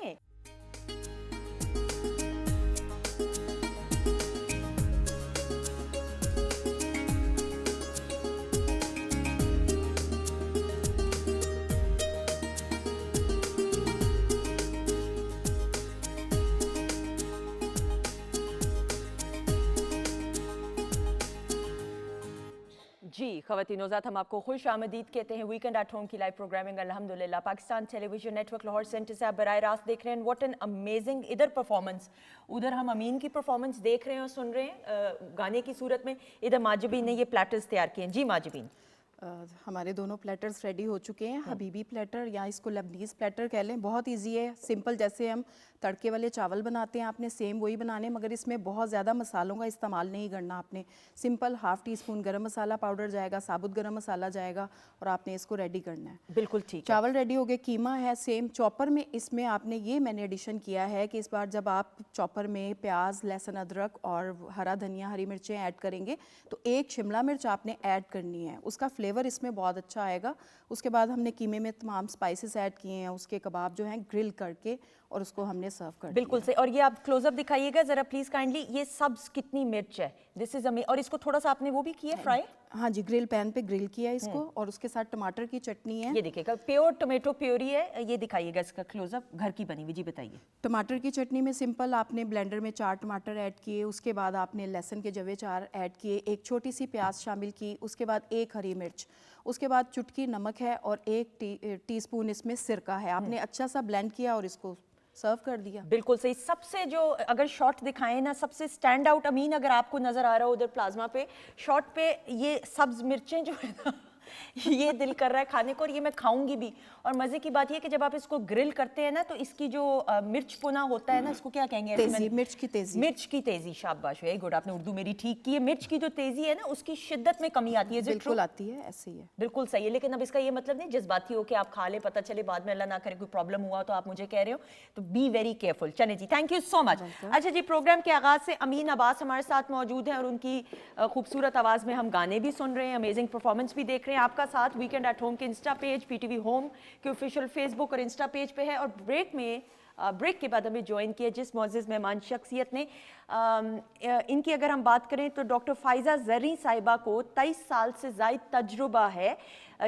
جی خواتین حضرات, ہم آپ کو خوش آمدید کہتے ہیں ویکنڈ ایٹ ہوم کی لائیو پروگرامنگ الحمدللہ Pakistan television network Lahore centre سے آپ براہ راست دیکھ رہے ہیں. واٹ این امیزنگ ادھر پرفارمنس, ادھر ہم امین کی پرفارمنس دیکھ رہے ہیں اور سن رہے ہیں گانے کی صورت میں. ادھر ماجبین نے یہ پلیٹرز تیار کیے ہیں. جی ماجبین, ہمارے دونوں پلیٹرز ریڈی ہو چکے ہیں. حبیبی پلیٹر یا اس کو لبنیز پلیٹر کہہ لیں, بہت ایزی ہے, سمپل. جیسے ہم تڑکے والے چاول بناتے ہیں آپ نے سیم وہی بنانے, مگر اس میں بہت زیادہ مسالوں کا استعمال نہیں کرنا آپ نے. سمپل ½ ٹی اسپون گرم مسالہ پاؤڈر جائے گا, ثابت گرم مسالہ جائے گا, اور آپ نے اس کو ریڈی کرنا ہے. بالکل ٹھیک. چاول ریڈی ہو گئے. قیمہ ہے سیم چاپر میں. اس میں آپ نے یہ میں نے ایڈیشن کیا ہے کہ اس بار جب آپ چاپر میں پیاز, لہسن, ادرک اور ہرا دھنیا, ہری مرچیں ایڈ کریں گے تو 1 شملہ مرچ آپ نے ایڈ کرنی ہے. اس کا فلیور اس میں بہت اچھا آئے گا. اس کے بعد ہم نے قیمے میں تمام سپائسز ایڈ کیے ہیں. اس کے کباب جو ہیں گرل کر کے اور اس کو ہم نے سرو کر دیا. بالکل سے. اور یہ آپ کلوز اپ دکھائیے گا ذرا پلیز کائنڈلی. یہ سبز کتنی مرچ ہے, دس از امیزنگ. اور اس کو تھوڑا سا آپ نے وہ بھی کیا فرائی. ہاں جی, گرل پین پہ گرل کیا ہے اس کو, اور اس کے ساتھ ٹماٹر کی چٹنی ہے. یہ دیکھیے گا پیور ٹومیٹو پیوری ہے. یہ دکھائیے گا اس کا کلوز اپ, گھر کی بنی ہوئی. جی بتائیے. ٹماٹر کی چٹنی میں سمپل آپ نے بلینڈر میں 4 ٹماٹر ایڈ کیے. اس کے بعد آپ نے لہسن کے جوے 4 ایڈ کیے, 1 چھوٹی سی پیاز شامل کی. اس کے بعد 1 ہری مرچ. اس کے بعد چٹکی نمک ہے, اور 1 ٹی اسپون اس میں سرکہ ہے. آپ نے اچھا سا بلینڈ کیا اور اس کو سرو کر دیا. بالکل صحیح. سب سے جو اگر شارٹ دکھائیں نا, سب سے سٹینڈ آؤٹ امین اگر آپ کو نظر آ رہا ہو ادھر پلازما پہ شارٹ پہ, یہ سبز مرچیں جو ہے نا, یہ دل کر رہا ہے کھانے کو, اور یہ میں کھاؤں گی بھی. اور مزے کی بات یہ کہ جب آپ اس کو گرل کرتے ہیں نا تو اس کی جو مرچ پونا ہوتا ہے نا, اس کو کیا کہیں گے, تیزی, مرچ کی تیزی. مرچ کی تیزی, شاباش, ویری گڈ, آپ نے اردو میری ٹھیک کی ہے. مرچ کی جو تیزی ہے نا اس کی شدت میں کمی آتی ہے. بالکل آتی ہے, ایسے ہی ہے. بالکل صحیح ہے. لیکن اب اس کا یہ مطلب نہیں جذباتی ہو کہ آپ کھا لیں, پتہ چلے بعد میں اللہ نہ کرے کوئی پرابلم ہوا تو آپ مجھے کہہ رہے ہو, تو بی ویری کیئرفل. چلیں جی, تھینک یو سو مچ. اچھا جی, پروگرام کے آغاز سے امین عباس ہمارے ساتھ موجود ہیں, اور ان کی خوبصورت آواز میں ہم گانے بھی سن رہے ہیں, امیزنگ پرفارمنس بھی دیکھ رہے ہیں. آپ کا ساتھ ویکنڈ ایٹ ہوم کے Insta page, P T V home کے آفیشیل فیس بک اور انسٹا پیج پہ ہے. اور بریک کے بعد ہمیں جوائن کیا جس معزز مہمان شخصیت نے, ان کی اگر ہم بات کریں تو ڈاکٹر فائزہ زریں صاحبہ کو 23 سال سے زائد تجربہ ہے.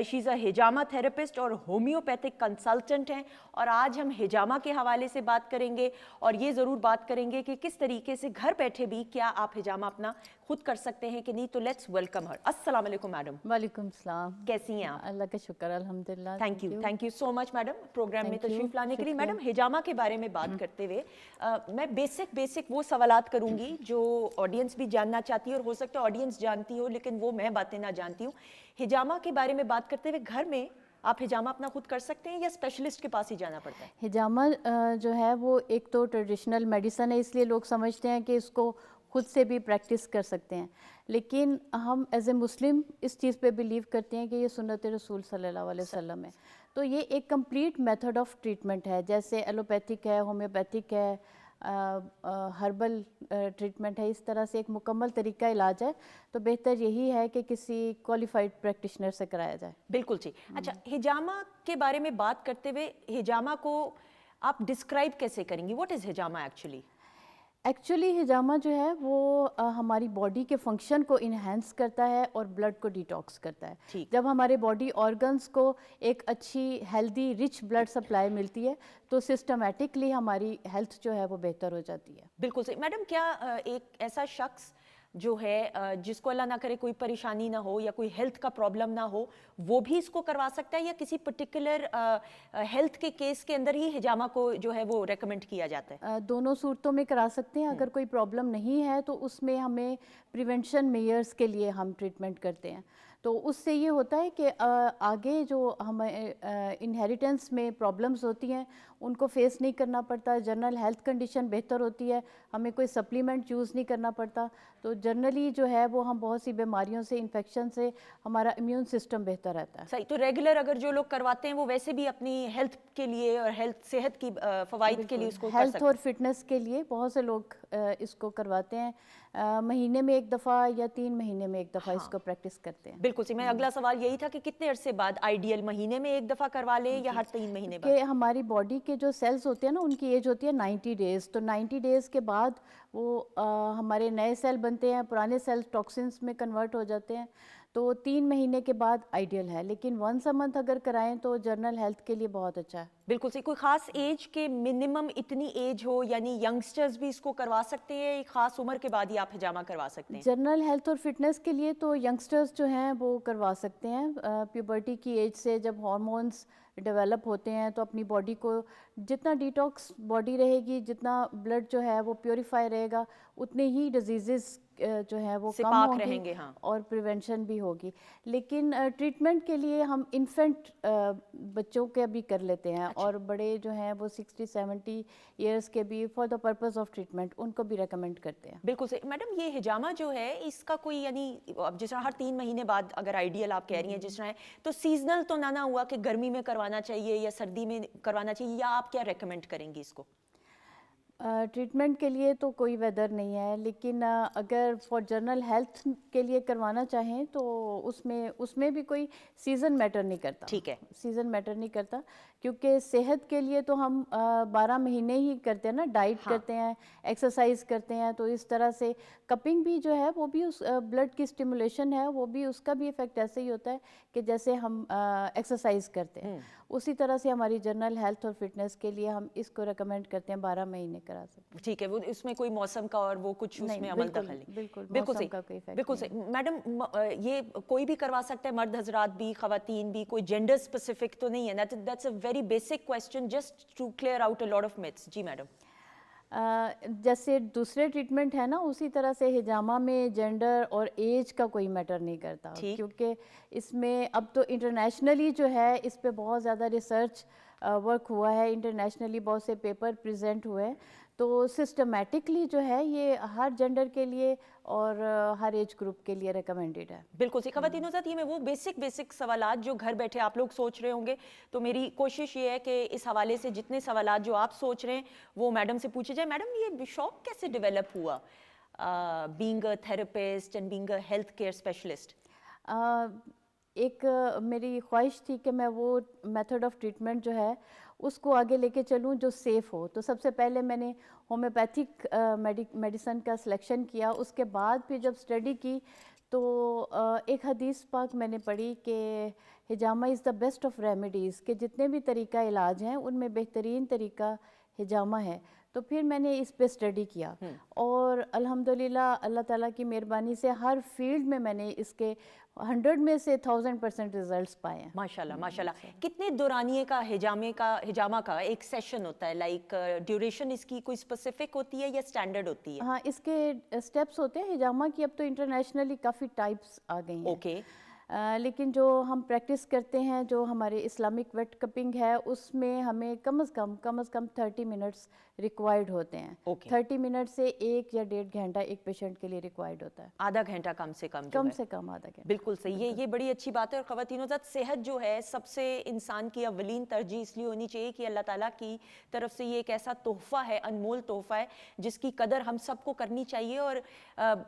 شی از اے ہجامہ تھراپسٹ اور ہومیوپیتھک کنسلٹنٹ ہیں, اور آج ہم ہجامہ کے حوالے سے بات کریں گے, اور یہ ضرور بات کریں گے کہ کس طریقے سے گھر بیٹھے بھی کیا آپ ہجامہ اپنا خود کر سکتے ہیں کہ نہیں. تو لیٹس ویلکم ہر. السلام علیکم میڈم. وعلیکم السلام. کیسی ہیں آپ؟ اللہ کا شکر الحمدللہ. Thank you so much madam program میں تشریف لانے کے لیے. میڈم ہجامہ کے بارے میں بات کرتے ہوئے میں بیسک وہ سوالات کروں گی جو آڈینس بھی جاننا چاہتی ہے, اور ہو سکتا ہے آڈینس جانتی ہو لیکن وہ میں باتیں نہ جانتی ہوں. ہجامہ کے بارے میں بات کرتے ہوئے گھر میں آپ ہجامہ اپنا خود کر سکتے ہیں یا اسپیشلسٹ کے پاس ہی جانا پڑتا ہے؟ ہجامہ جو ہے وہ ایک تو ٹریڈیشنل میڈیسن ہے, اس لیے لوگ سمجھتے ہیں کہ اس کو خود سے بھی پریکٹس کر سکتے ہیں, لیکن ہم ایز اے مسلم اس چیز پہ بلیو کرتے ہیں کہ یہ سنت رسول صلی اللہ علیہ وسلم ہے. تو یہ ایک کمپلیٹ میتھڈ آف ٹریٹمنٹ ہے, جیسے ایلوپیتھک ہے, ہومیوپیتھک ہے, ہربل ٹریٹمنٹ ہے, اس طرح سے ایک مکمل طریقہ علاج ہے, تو بہتر یہی ہے کہ کسی کوالیفائڈ پریکٹیشنر سے کرایا جائے. بالکل جی. اچھا, ہجامہ کے بارے میں بات کرتے ہوئے ہجامہ کو آپ ڈسکرائب کیسے کریں گی؟ واٹ از ہجامہ ایکچولی؟ ایکچولی ہجامہ جو ہے وہ ہماری باڈی کے فنکشن کو انہینس کرتا ہے اور بلڈ کو ڈیٹاکس کرتا ہے. جب ہمارے باڈی آرگنز کو ایک اچھی ہیلدی رچ بلڈ سپلائی ملتی ہے تو سسٹمیٹکلی ہماری ہیلتھ جو ہے وہ بہتر ہو جاتی ہے. بالکل صحیح. میڈم, کیا ایک ایسا شخص جو ہے جس کو اللہ نہ کرے کوئی پریشانی نہ ہو یا کوئی ہیلتھ کا پرابلم نہ ہو, وہ بھی اس کو کروا سکتا ہے, یا کسی پرٹیکولر ہیلتھ کے کیس کے اندر ہی ہجامہ کو جو ہے وہ ریکمینڈ کیا جاتا ہے؟ دونوں صورتوں میں کرا سکتے ہیں. اگر کوئی پرابلم نہیں ہے تو اس میں ہمیں پریونشن میئرز کے لیے ہم ٹریٹمنٹ کرتے ہیں. تو اس سے یہ ہوتا ہے کہ آگے جو ہمیں انہیریٹنس میں پرابلمز ہوتی ہیں ان کو فیس نہیں کرنا پڑتا, جنرل ہیلتھ کنڈیشن بہتر ہوتی ہے, ہمیں کوئی سپلیمنٹ یوز نہیں کرنا پڑتا. تو جنرلی جو ہے وہ ہم بہت سی بیماریوں سے, انفیکشن سے ہمارا امیون سسٹم بہتر رہتا ہے. صحیح. تو ریگولر اگر جو لوگ کرواتے ہیں وہ ویسے بھی اپنی ہیلتھ کے لیے اور صحت کی فوائد کے لیے اس کو کر ہیلتھ سکتے اور فٹنس کے لیے بہت سے لوگ اس کو کرواتے ہیں. مہینے میں ایک دفعہ یا 3 مہینے میں ایک دفعہ اس کو پریکٹس کرتے ہیں. بالکل صحیح. میں اگلا سوال یہی تھا کہ کتنے عرصے بعد آئیڈیل, مہینے میں ایک دفعہ کروا لیں یا ہر 3 مہینے بعد؟ کہ ہماری باڈی کے جو سیلز ہوتے ہیں نا ان کی ایج ہوتی ہے 90 ڈیز. تو 90 ڈیز کے بعد وہ ہمارے نئے سیل بنتے ہیں, پرانے سیل ٹاکسنس میں کنورٹ ہو جاتے ہیں. تو 3 مہینے کے بعد آئیڈیل ہے, لیکن ونس اے منتھ اگر کرائیں تو جنرل ہیلتھ کے لیے بہت اچھا ہے. بالکل صحیح. کوئی خاص ایج کے منیمم اتنی ایج ہو, یعنی ینگسٹرز بھی اس کو کروا سکتے ہیں, ایک خاص عمر کے بعد ہی آپ ہجامہ کروا سکتے ہیں؟ جنرل ہیلتھ اور فٹنس کے لیے تو ینگسٹرز جو ہیں وہ کروا سکتے ہیں. پیوبرٹی کی ایج سے جب ہارمونس ڈیولپ ہوتے ہیں تو اپنی باڈی کو جتنا ڈیٹاکس باڈی رہے گی, جتنا بلڈ جو ہے وہ پیوریفائی رہے گا, اتنے ہی ڈیزیزز جو ہے وہ کم ہوں رہیں گے. گے اور پریونشن بھی ہوگی. لیکن ٹریٹمنٹ کے لیے ہم انفینٹ بچوں کے بھی کر لیتے ہیں, اور بڑے جو ہیں وہ 60-70 ایئرس کے بھی for the purpose of treatment ان کو بھی ریکمینڈ کرتے ہیں. بالکل صحیح. میڈم, یہ ہجامہ جو ہے اس کا کوئی, یعنی جس طرح ہر 3 مہینے بعد اگر آئیڈیل آپ کہہ رہی ہیں جس طرح ہے, تو سیزنل تو نہ ہوا کہ گرمی میں کروانا چاہیے یا سردی میں کروانا چاہیے, یا آپ کیا ریکمینڈ کریں گی اس کو؟ ٹریٹمنٹ کے لیے تو کوئی ویدر نہیں ہے, لیکن اگر فار جنرل ہیلتھ کے لیے کروانا چاہیں تو اس میں بھی کوئی سیزن میٹر نہیں کرتا. ٹھیک ہے. سیزن میٹر نہیں کرتا, کیونکہ صحت کے لیے تو ہم 12 مہینے ہی کرتے ہیں نا, ڈائٹ کرتے ہیں, ایکسرسائز کرتے ہیں. تو اس طرح سے کپنگ بھی جو ہے وہ بھی اس بلڈ کی اسٹیمولیشن ہے, وہ بھی اس کا بھی ایفیکٹ ایسے ہی ہوتا ہے کہ جیسے ہم ایکسرسائز کرتے ہیں. اسی طرح سے ہماری جنرل ہیلتھ اور فٹنس کے لیے ہم اس کو ریکمینڈ کرتے ہیں 12 مہینے کرا سکتے ہیں. ٹھیک ہے. وہ اس میں کوئی موسم کا اور وہ کچھ اس میں عمل دخل نہیں؟ بالکل صحیح. بالکل صحیح. میڈم, یہ کوئی بھی کروا سکتا ہے, مرد حضرات بھی, خواتین بھی, کوئی جینڈر اسپیسیفک تو نہیں ہے؟ That's a very basic question just to clear out a lot of maths. جی میڈم. جیسے دوسرے ٹریٹمنٹ ہے نا, اسی طرح سے ہجامہ میں جینڈر اور ایج کا کوئی میٹر نہیں کرتا, کیونکہ اس میں اب تو انٹرنیشنلی جو ہے اس پہ بہت زیادہ ریسرچ ورک ہوا ہے, انٹرنیشنلی بہت سے پیپر پریزنٹ ہوئے ہیں. تو سسٹمیٹکلی جو ہے یہ ہر جینڈر کے لیے اور ہر ایج گروپ کے لیے ریکمینڈیڈ ہے. بالکل صحیح. خواتین حضرات, یہ میں وہ بیسک سوالات جو گھر بیٹھے آپ لوگ سوچ رہے ہوں گے, تو میری کوشش یہ ہے کہ اس حوالے سے جتنے سوالات جو آپ سوچ رہے ہیں وہ میڈم سے پوچھے جائیں. میڈم, یہ شوق کیسے ڈیولپ ہوا, being a therapist and being a health care specialist? ایک میری خواہش تھی کہ میں وہ میتھڈ آف ٹریٹمنٹ جو ہے اس کو آگے لے کے چلوں جو سیف ہو. تو سب سے پہلے میں نے ہومیوپیتھک میڈیسن کا سلیکشن کیا. اس کے بعد پھر جب اسٹڈی کی تو ایک حدیث پاک میں نے پڑھی کہ ہجامہ از دا بیسٹ آف ریمیڈیز, کہ جتنے بھی طریقہ علاج ہیں ان میں بہترین طریقہ ہجامہ ہے. تو پھر میں نے اس پہ اسٹڈی کیا, اور الحمدللہ اللہ تعالیٰ کی مہربانی سے ہر فیلڈ میں نے اس کے 100 میں سے 1000% ریزلٹس پائے ہیں. ماشاءاللہ ماشاءاللہ. کتنے دورانیے کا ہجامہ کا ایک سیشن ہوتا ہے, لائک ڈیوریشن اس کی کوئی اسپیسیفک ہوتی ہے یا اسٹینڈرڈ ہوتی ہے؟ ہاں, اس کے اسٹیپس ہوتے ہیں ہجامہ کی. اب تو انٹرنیشنلی کافی ٹائپس آ گئی ہیں. اوکے. لیکن جو ہم پریکٹس کرتے ہیں جو ہمارے اسلامک ویٹ کپنگ ہے اس میں ہمیں کم از کم 30 منٹس ریکوائرڈ ہوتے ہیں. 30 منٹ سے 1 یا 1.5 گھنٹہ ایک پیشنٹ کے لیے ریکوائرڈ ہوتا ہے. آدھا گھنٹہ کم سے کم کم سے کم آدھا گھنٹہ. بالکل صحیح. یہ بڑی اچھی بات ہے. اور خواتین ذات صحت جو ہے سب سے انسان کی اولین ترجیح اس لیے ہونی چاہیے کہ اللہ تعالیٰ کی طرف سے یہ ایک ایسا تحفہ ہے, انمول تحفہ ہے, جس کی قدر ہم سب کو کرنی چاہیے. اور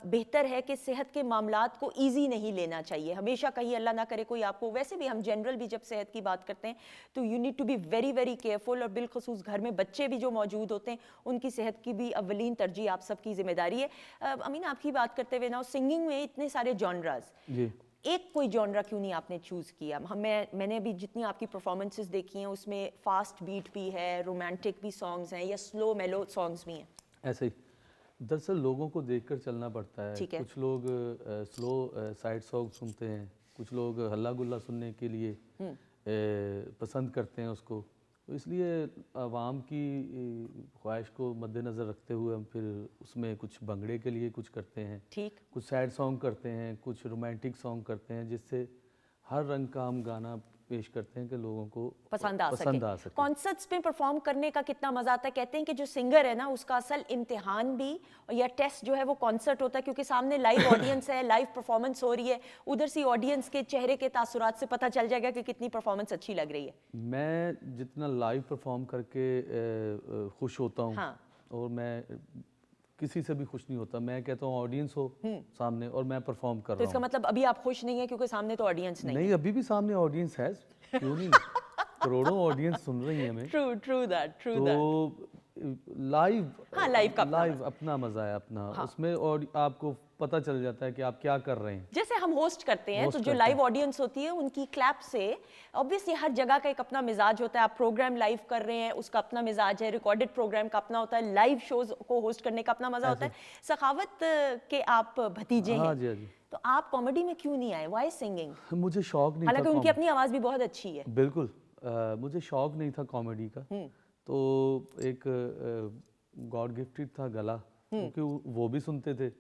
بہتر ہے کہ صحت کے معاملات کو ایزی نہیں لینا چاہیے. ہمیشہ کہیں اللہ نہ کرے کوئی آپ کو, ویسے بھی ہم جنرل بھی جب صحت کی بات کرتے ہیں تو you need to be very very careful. اور بالخصوص گھر میں بچے بھی جو موجود ہوتے ہیں ان کی صحت کی بھی اولین ترجیح آپ سب کی ذمہ داری ہے. امین آپ کی بات کرتے ہوئے نا, سنگنگ میں اتنے سارے جانراز, ایک کوئی جانرا کیوں نہیں آپ نے چوز کیا؟ میں نے بھی جتنی آپ کی پرفارمنسز دیکھی ہیں اس میں فاسٹ بیٹ بھی ہے, رومانٹک بھی سانگز ہیں, یا سلو میلو سانگز بھی ہیں. ایسے ہی دراصل لوگوں کو دیکھ کر چلنا پڑتا ہے. کچھ لوگ سلو سائڈ سانگ سنتے ہیں, کچھ لوگ ہلہ گلا سننے کے لیے پسند کرتے ہیں اس کو. تو اس لیے عوام کی خواہش کو مد نظر رکھتے ہوئے ہم پھر اس میں کچھ بھنگڑے کے لیے کچھ کرتے ہیں, کچھ سیڈ سانگ کرتے ہیں, کچھ رومانٹک سانگ کرتے ہیں, جس سے ہر رنگ کا ہم گانا پیش کرتے ہیں کہ لوگوں کو پسند آ سکے. کانسرٹس میں پرفارم کرنے کا کتنا مزہ آتا ہے. کہتے ہیں کہ جو سنگر ہے نا اس کا اصل امتحان بھی یا ٹیسٹ جو ہے وہ کانسرٹ ہوتا ہے, کیونکہ سامنے لائیو آڈینس ہے, لائیو پرفارمنس ہو رہی ہے, ادھر سے آڈینس کے چہرے کے تاثرات سے پتہ چل جائے گا کہ کتنی پرفارمنس اچھی لگ رہی ہے. میں جتنا لائیو پرفارم کر کے خوش ہوتا ہوں, اور میں کسی سے بھی خوش نہیں ہوتا. میں کہتا ہوں آڈینس ہو سامنے اور میں پرفارم کر رہا ہوں. تو اس کا مطلب ابھی آپ خوش نہیں ہیں کیونکہ سامنے تو آڈینس نہیں. ابھی بھی سامنے آڈینس ہے, کیوں نہیں, کروڑوں آڈینس سن رہی ہیں ہمیں. True that. تو لائیو اپنا مزہ ہے اپنا, اس میں اور آپ کو پتہ چل جاتا ہے کہ آپ کیا کر رہے ہیں. جیسے ہم ہوسٹ کرتے ہیں تو جو لائیو آڈینس ہوتی ہے ان کی کلیپ سے obviously ہر جگہ کا ایک اپنا مزاج ہوتا ہے. آپ پروگرام لائیو کر رہے ہیں اس کا اپنا مزاج ہے, ریکارڈڈ پروگرام کا اپنا ہوتا ہے, لائیو شوز کو ہوسٹ کرنے کا اپنا مزہ ہوتا ہے. سخاوت کے آپ بھتیجے ہیں, تو آپ کامیڈی میں کیوں نہیں آئے؟ Why singing? مجھے شوق نہیں تھا. حالانکہ ان کی اپنی آواز بھی بہت اچھی ہے. بالکل, مجھے شوق نہیں تھا کامیڈی کا. تو ایک گاڈ گفٹڈ تھا گلا, کیونکہ وہ بھی سنتے تھے.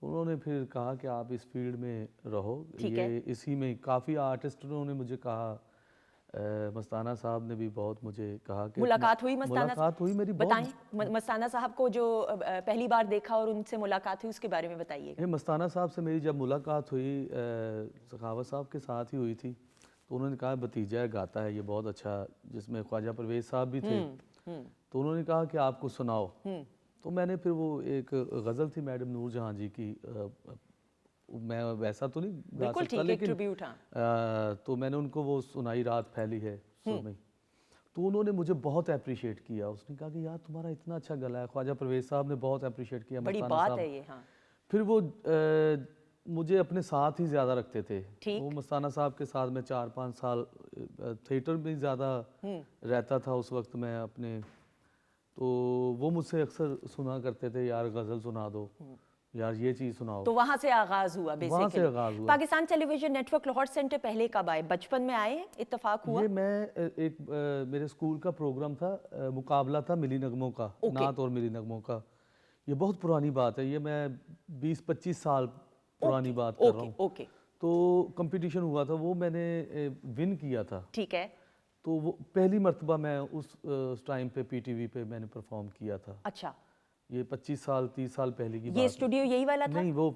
انہوں نے پھر کہا کہ آپ اس فیلڈ میں رہو, یہ اسی میں. کافی آرٹسٹوں نے مجھے کہا, مستانہ صاحب نے بھی بہت مجھے کہا کہ ملاقات ہوئی مستانہ میری. بتائیں مستانہ صاحب کو جو پہلی بار دیکھا اور ان سے ملاقات ہوئی اس کے بارے میں بتائیے. مستانہ صاحب سے میری جب ملاقات ہوئی, سخاوت صاحب کے ساتھ ہی ہوئی تھی, تو انہوں نے کہا بھتیجا ہے, گاتا ہے یہ بہت اچھا, جس میں خواجہ پرویز صاحب بھی تھے. تو انہوں نے کہا کہ آپ کو سناؤ. تو میں نے پھر وہ ایک غزل تھی میڈم نور جہاں جی کی, میں ویسا تو نہیں گا سکتا لیکن تو میں نے ان کو وہ سنائی رات پھیلی ہے سر میں. تو انہوں نے مجھے بہت اپریشیٹ کیا. اس نے کہا کہ یار تمہارا اتنا اچھا گلا ہے. خواجہ پرویز صاحب نے بہت اپریشیٹ کیا. بڑی بات ہے یہ. پھر وہ مجھے اپنے ساتھ ہی زیادہ رکھتے تھے. وہ مستانہ صاحب کے ساتھ میں 4-5 سال تھیٹر میں زیادہ رہتا تھا اس وقت میں اپنے. تو وہ مجھ سے اکثر سنا کرتے تھے, یار غزل سنا دو, یار یہ چیز سناؤ. تو وہاں سے آغاز ہوا basically. Pakistan television network Lahore centre پہلے کب آئے؟ بچپن میں آئے, اتفاق ہوا؟ یہ میں ایک میرے اسکول کا پروگرام تھا, مقابلہ تھا ملی نغموں کا, نعت اور ملی نغموں کا. یہ بہت پرانی بات ہے, یہ میں 20-25 سال پرانی بات کر رہا ہوں. تو کمپٹیشن ہوا تھا, وہ میں نے ون کیا تھا. ٹھیک ہے. تو وہ پہلی مرتبہ میں اس ٹائم پہ پی ٹی وی پہ میں نے پرفارم کیا تھا. اچھا. یہ 25-30 سال پہلے کی بات. یہ اسٹوڈیو یہی والا تھا؟ نہیں, وہ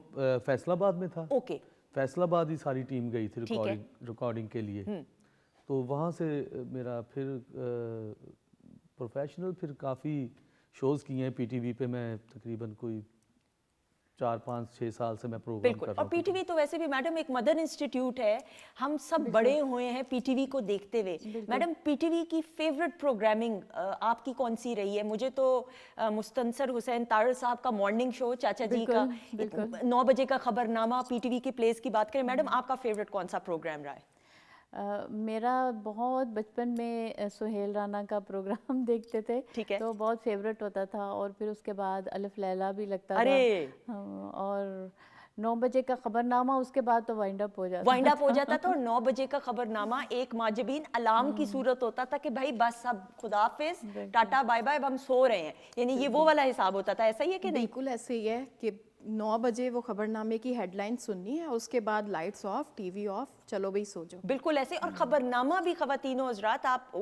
فیصل آباد میں تھا. اوکے. فیصل آباد ہی ساری ٹیم گئی تھی ریکارڈنگ کے لیے. تو وہاں سے میرا پھر پروفیشنل پھر کافی شوز کیے ہیں پی ٹی وی پہ. میں تقریباً کوئی 4-5-6 سال سے میں پروگرام کر رہا ہوں. اور پی ٹی وی تو ویسے بھی میڈم ایک مدر انسٹیٹیوٹ ہے, ہم سب بڑے ہوئے ہیں پی ٹی وی کو دیکھتے ہوئے. میڈم پی ٹی وی کی فیوریٹ پروگرامنگ آپ کی کون سی رہی ہے؟ مجھے تو مستنصر حسین طاہر صاحب کا مارننگ شو چاچا جی کا 9 بجے کا خبر نامہ, پی ٹی وی کے پلیز کی بات کریں, میڈم آپ کا فیوریٹ کون سا پروگرام رہا ہے؟ میرا بہت بچپن میں سہیل رانا کا پروگرام دیکھتے تھے, تو بہت فیوریٹ ہوتا تھا. اور پھر اس کے بعد الف لیلا بھی لگتا تھا, اور 9 بجے کا خبر نامہ, اس کے بعد تو وائنڈ اپ ہو جاتا تھا. اور 9 بجے کا خبر نامہ ایک ماجبین الارم کی صورت ہوتا تھا کہ بھائی بس اب خدا حافظ, ٹاٹا بائے بائے, اب ہم سو رہے ہیں. یعنی یہ وہ والا حساب ہوتا تھا, ایسا ہی ہے کہ نہیں؟ بالکل ایسے ہی ہے کہ 9 बजे वो खबरनामे की हेडलाइन सुननी है, उसके बाद लाइट्स ऑफ, टीवी ऑफ, चलो भाई सो जाओ। बिल्कुल ऐसे। और खबरनामा भी ख़वातीनो हज़रात, आप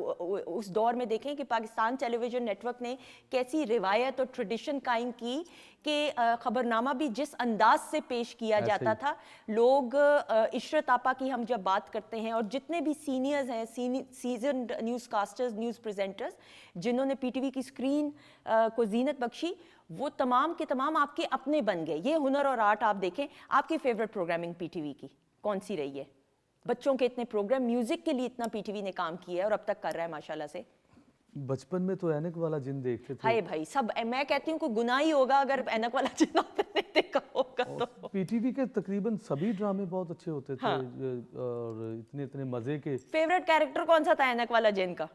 उस दौर में देखें कि पाकिस्तान टेलीविज़न नेटवर्क ने कैसी रिवायत और ट्रेडिशन कायम की कि खबरनामा भी जिस अंदाज से पेश किया जाता था, लोग इशरत आपा की हम जब बात करते हैं और जितने भी सीनियर्स हैं, seasoned news casters, news presenters, जिन्होंने पीटीवी की स्क्रीन को जीनत बख्शी, वो तमाम के तमाम आपके अपने बन गए। ये हुनर और आर्ट आप देखें। आपकी फेवरेट प्रोग्रामिंग पीटीवी की कौन सी रही है? बच्चों के इतने प्रोग्राम, म्यूजिक के लिए इतना पीटीवी ने काम किया है और अब तक कर रहा है माशाल्लाह से। बचपन में तो ऐनक वाला जिन देखते थे। हाय भाई, सब मैं कहती हूँ कोई गुनाह ही होगा अगर ऐनक वाला जिन आपने देखा होगा तो। पीटीवी के तकरीबन सभी ड्रामे बहुत अच्छे होते थे। और इतने इतने मजे के। फेवरेट कैरेक्टर कौन सा था ऐनक वाला जिन का?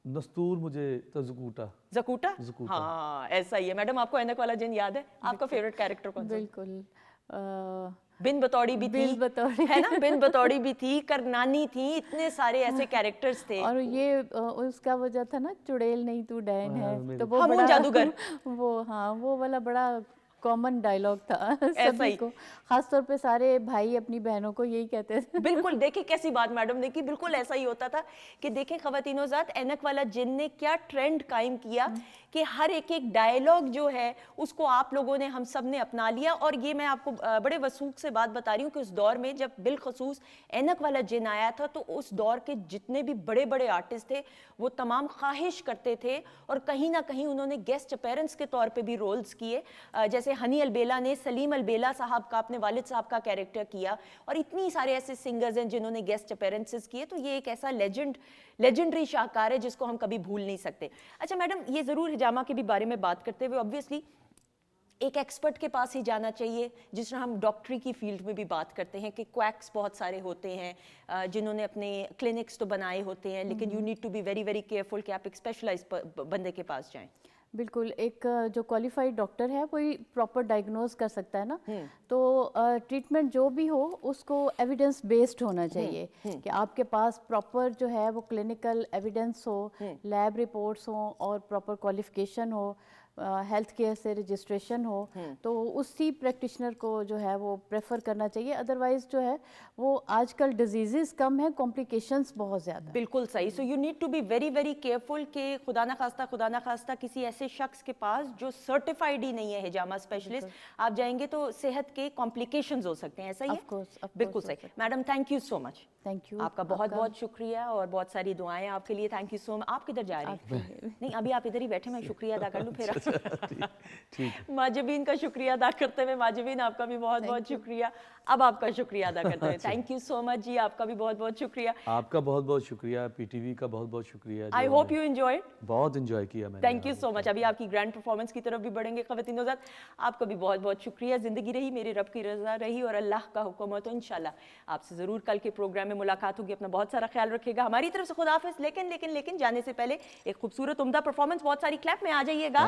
नस्तूर, मुझे तो ज़कूटा। ज़कूटा? हाँ ऐसा ही है। मैडम आपको ऐनक वाला जिन याद है? आपका फेवरेट कैरेक्टर कौन सा? बिल्कुल बिन बतौड़ी भी थी, है ना? बिन बतौड़ी भी थी, करनानी थी, इतने सारे ऐसे कैरेक्टर्स थे। और ये उसका वजह था ना, चुड़ैल नहीं तू डैन है, तो वो हम बड़ा जादूगर। वो हाँ, वो वाला बड़ा कॉमन डायलॉग था ऐसा सभी ही। को, खास तौर पे सारे भाई अपनी बहनों को यही कहते थे। बिल्कुल, देखिए कैसी बात मैडम ने की, बिल्कुल ऐसा ही होता था कि देखें ख़वातीनो ज़ात, ऐनक वाला जिन ने क्या ट्रेंड कायम किया कि हर एक एक डायलॉग जो है उसको आप लोगों ने, हम सब ने अपना लिया। और ये मैं आपको बड़े वसूख से बात बता रही हूँ कि उस दौर में जब बिलखसूस ऐनक वाला जिन आया था, तो उस दौर के जितने भी बड़े बड़े आर्टिस्ट थे वो तमाम ख्वाहिश करते थे और कहीं ना कहीं उन्होंने गेस्ट अपीयरेंस के तौर पे भी रोल्स किए। जैसे हनी अलबेला ने सलीम अलबेला साहब का, अपने वालिद साहब का कैरेक्टर किया, और इतनी सारे ऐसे सिंगर्स हैं जिन्होंने गेस्ट अपीयरेंसेस किए। तो ये एक ऐसा लेजेंडरी शाहकार है जिसको हम कभी भूल नहीं सकते। अच्छा मैडम, ये ज़रूर हिजामा के भी बारे में बात करते हुए ऑब्वियसली एक एक्सपर्ट के पास ही जाना चाहिए, जिस तरह हम डॉक्टरी की फील्ड में भी बात करते हैं कि क्वैक्स बहुत सारे होते हैं जिन्होंने अपने क्लिनिक्स तो बनाए होते हैं, लेकिन you need to be very very careful कि आप एक स्पेशलाइज बंदे के पास जाएं। बिल्कुल, एक जो क्वालिफाइड डॉक्टर है वही प्रॉपर डायग्नोज कर सकता है ना। तो ट्रीटमेंट जो भी हो उसको एविडेंस बेस्ड होना चाहिए कि आपके पास प्रॉपर जो है वो क्लिनिकल एविडेंस हो, लैब रिपोर्ट्स हो और प्रॉपर क्वालिफिकेशन हो, हेल्थ केयर से रजिस्ट्रेशन हो, तो उसी प्रैक्टिशनर को जो है वो प्रेफर करना चाहिए। अदरवाइज जो है वो आजकल डिजीजेस कम है, कॉम्प्लिकेशंस बहुत ज़्यादा। बिल्कुल सही। So you need to be very very careful कि खुदा ना खास्ता किसी ऐसे शख्स के पास जो सर्टिफाइड ही नहीं है हिजामा स्पेशलिस्ट, आप जाएंगे तो सेहत के कॉम्प्लिकेशंस हो सकते हैं। ऐसा ही है? बिल्कुल सही। Madam thank you so much. Thank you, आपका बहुत बहुत शुक्रिया और बहुत सारी दुआएं आपके लिए। Thank you so much. आप किधर जा रही हैं? नहीं, अभी आप इधर ही बैठे, मैं शुक्रिया अदा कर लूँ फिर। माजबीन का शुक्रिया अदा करते हुए, माजबीन आपका भी बहुत बहुत शुक्रिया। अब आपका शुक्रिया अदा करते हुए थैंक यू सो मच जी, आपका भी बहुत बहुत शुक्रिया। आपका बहुत बहुत शुक्रिया, पीटीवी का बहुत बहुत शुक्रिया। I hope you enjoy. बहुत एंजॉय किया मैंने। Thank you so much. अभी आपकी ग्रैंड परफॉर्मेंस की तरफ भी बढ़ेंगे ख़वातीनो ज़ात। आपका भी बहुत बहुत शुक्रिया। ज़िंदगी रही, मेरे रब की रज़ा रही और अल्लाह का हुक्म हो तो इंशाल्लाह आपसे ज़रूर कल के प्रोग्राम में मुलाकात होगी। अपना बहुत सारा ख्याल रखिएगा। हमारी तरफ से खुदा हाफिज़। लेकिन लेकिन लेकिन जाने से पहले एक खूबसूरत उम्दा परफॉर्मेंस, बहुत सारी क्लैप में आ जाइएगा।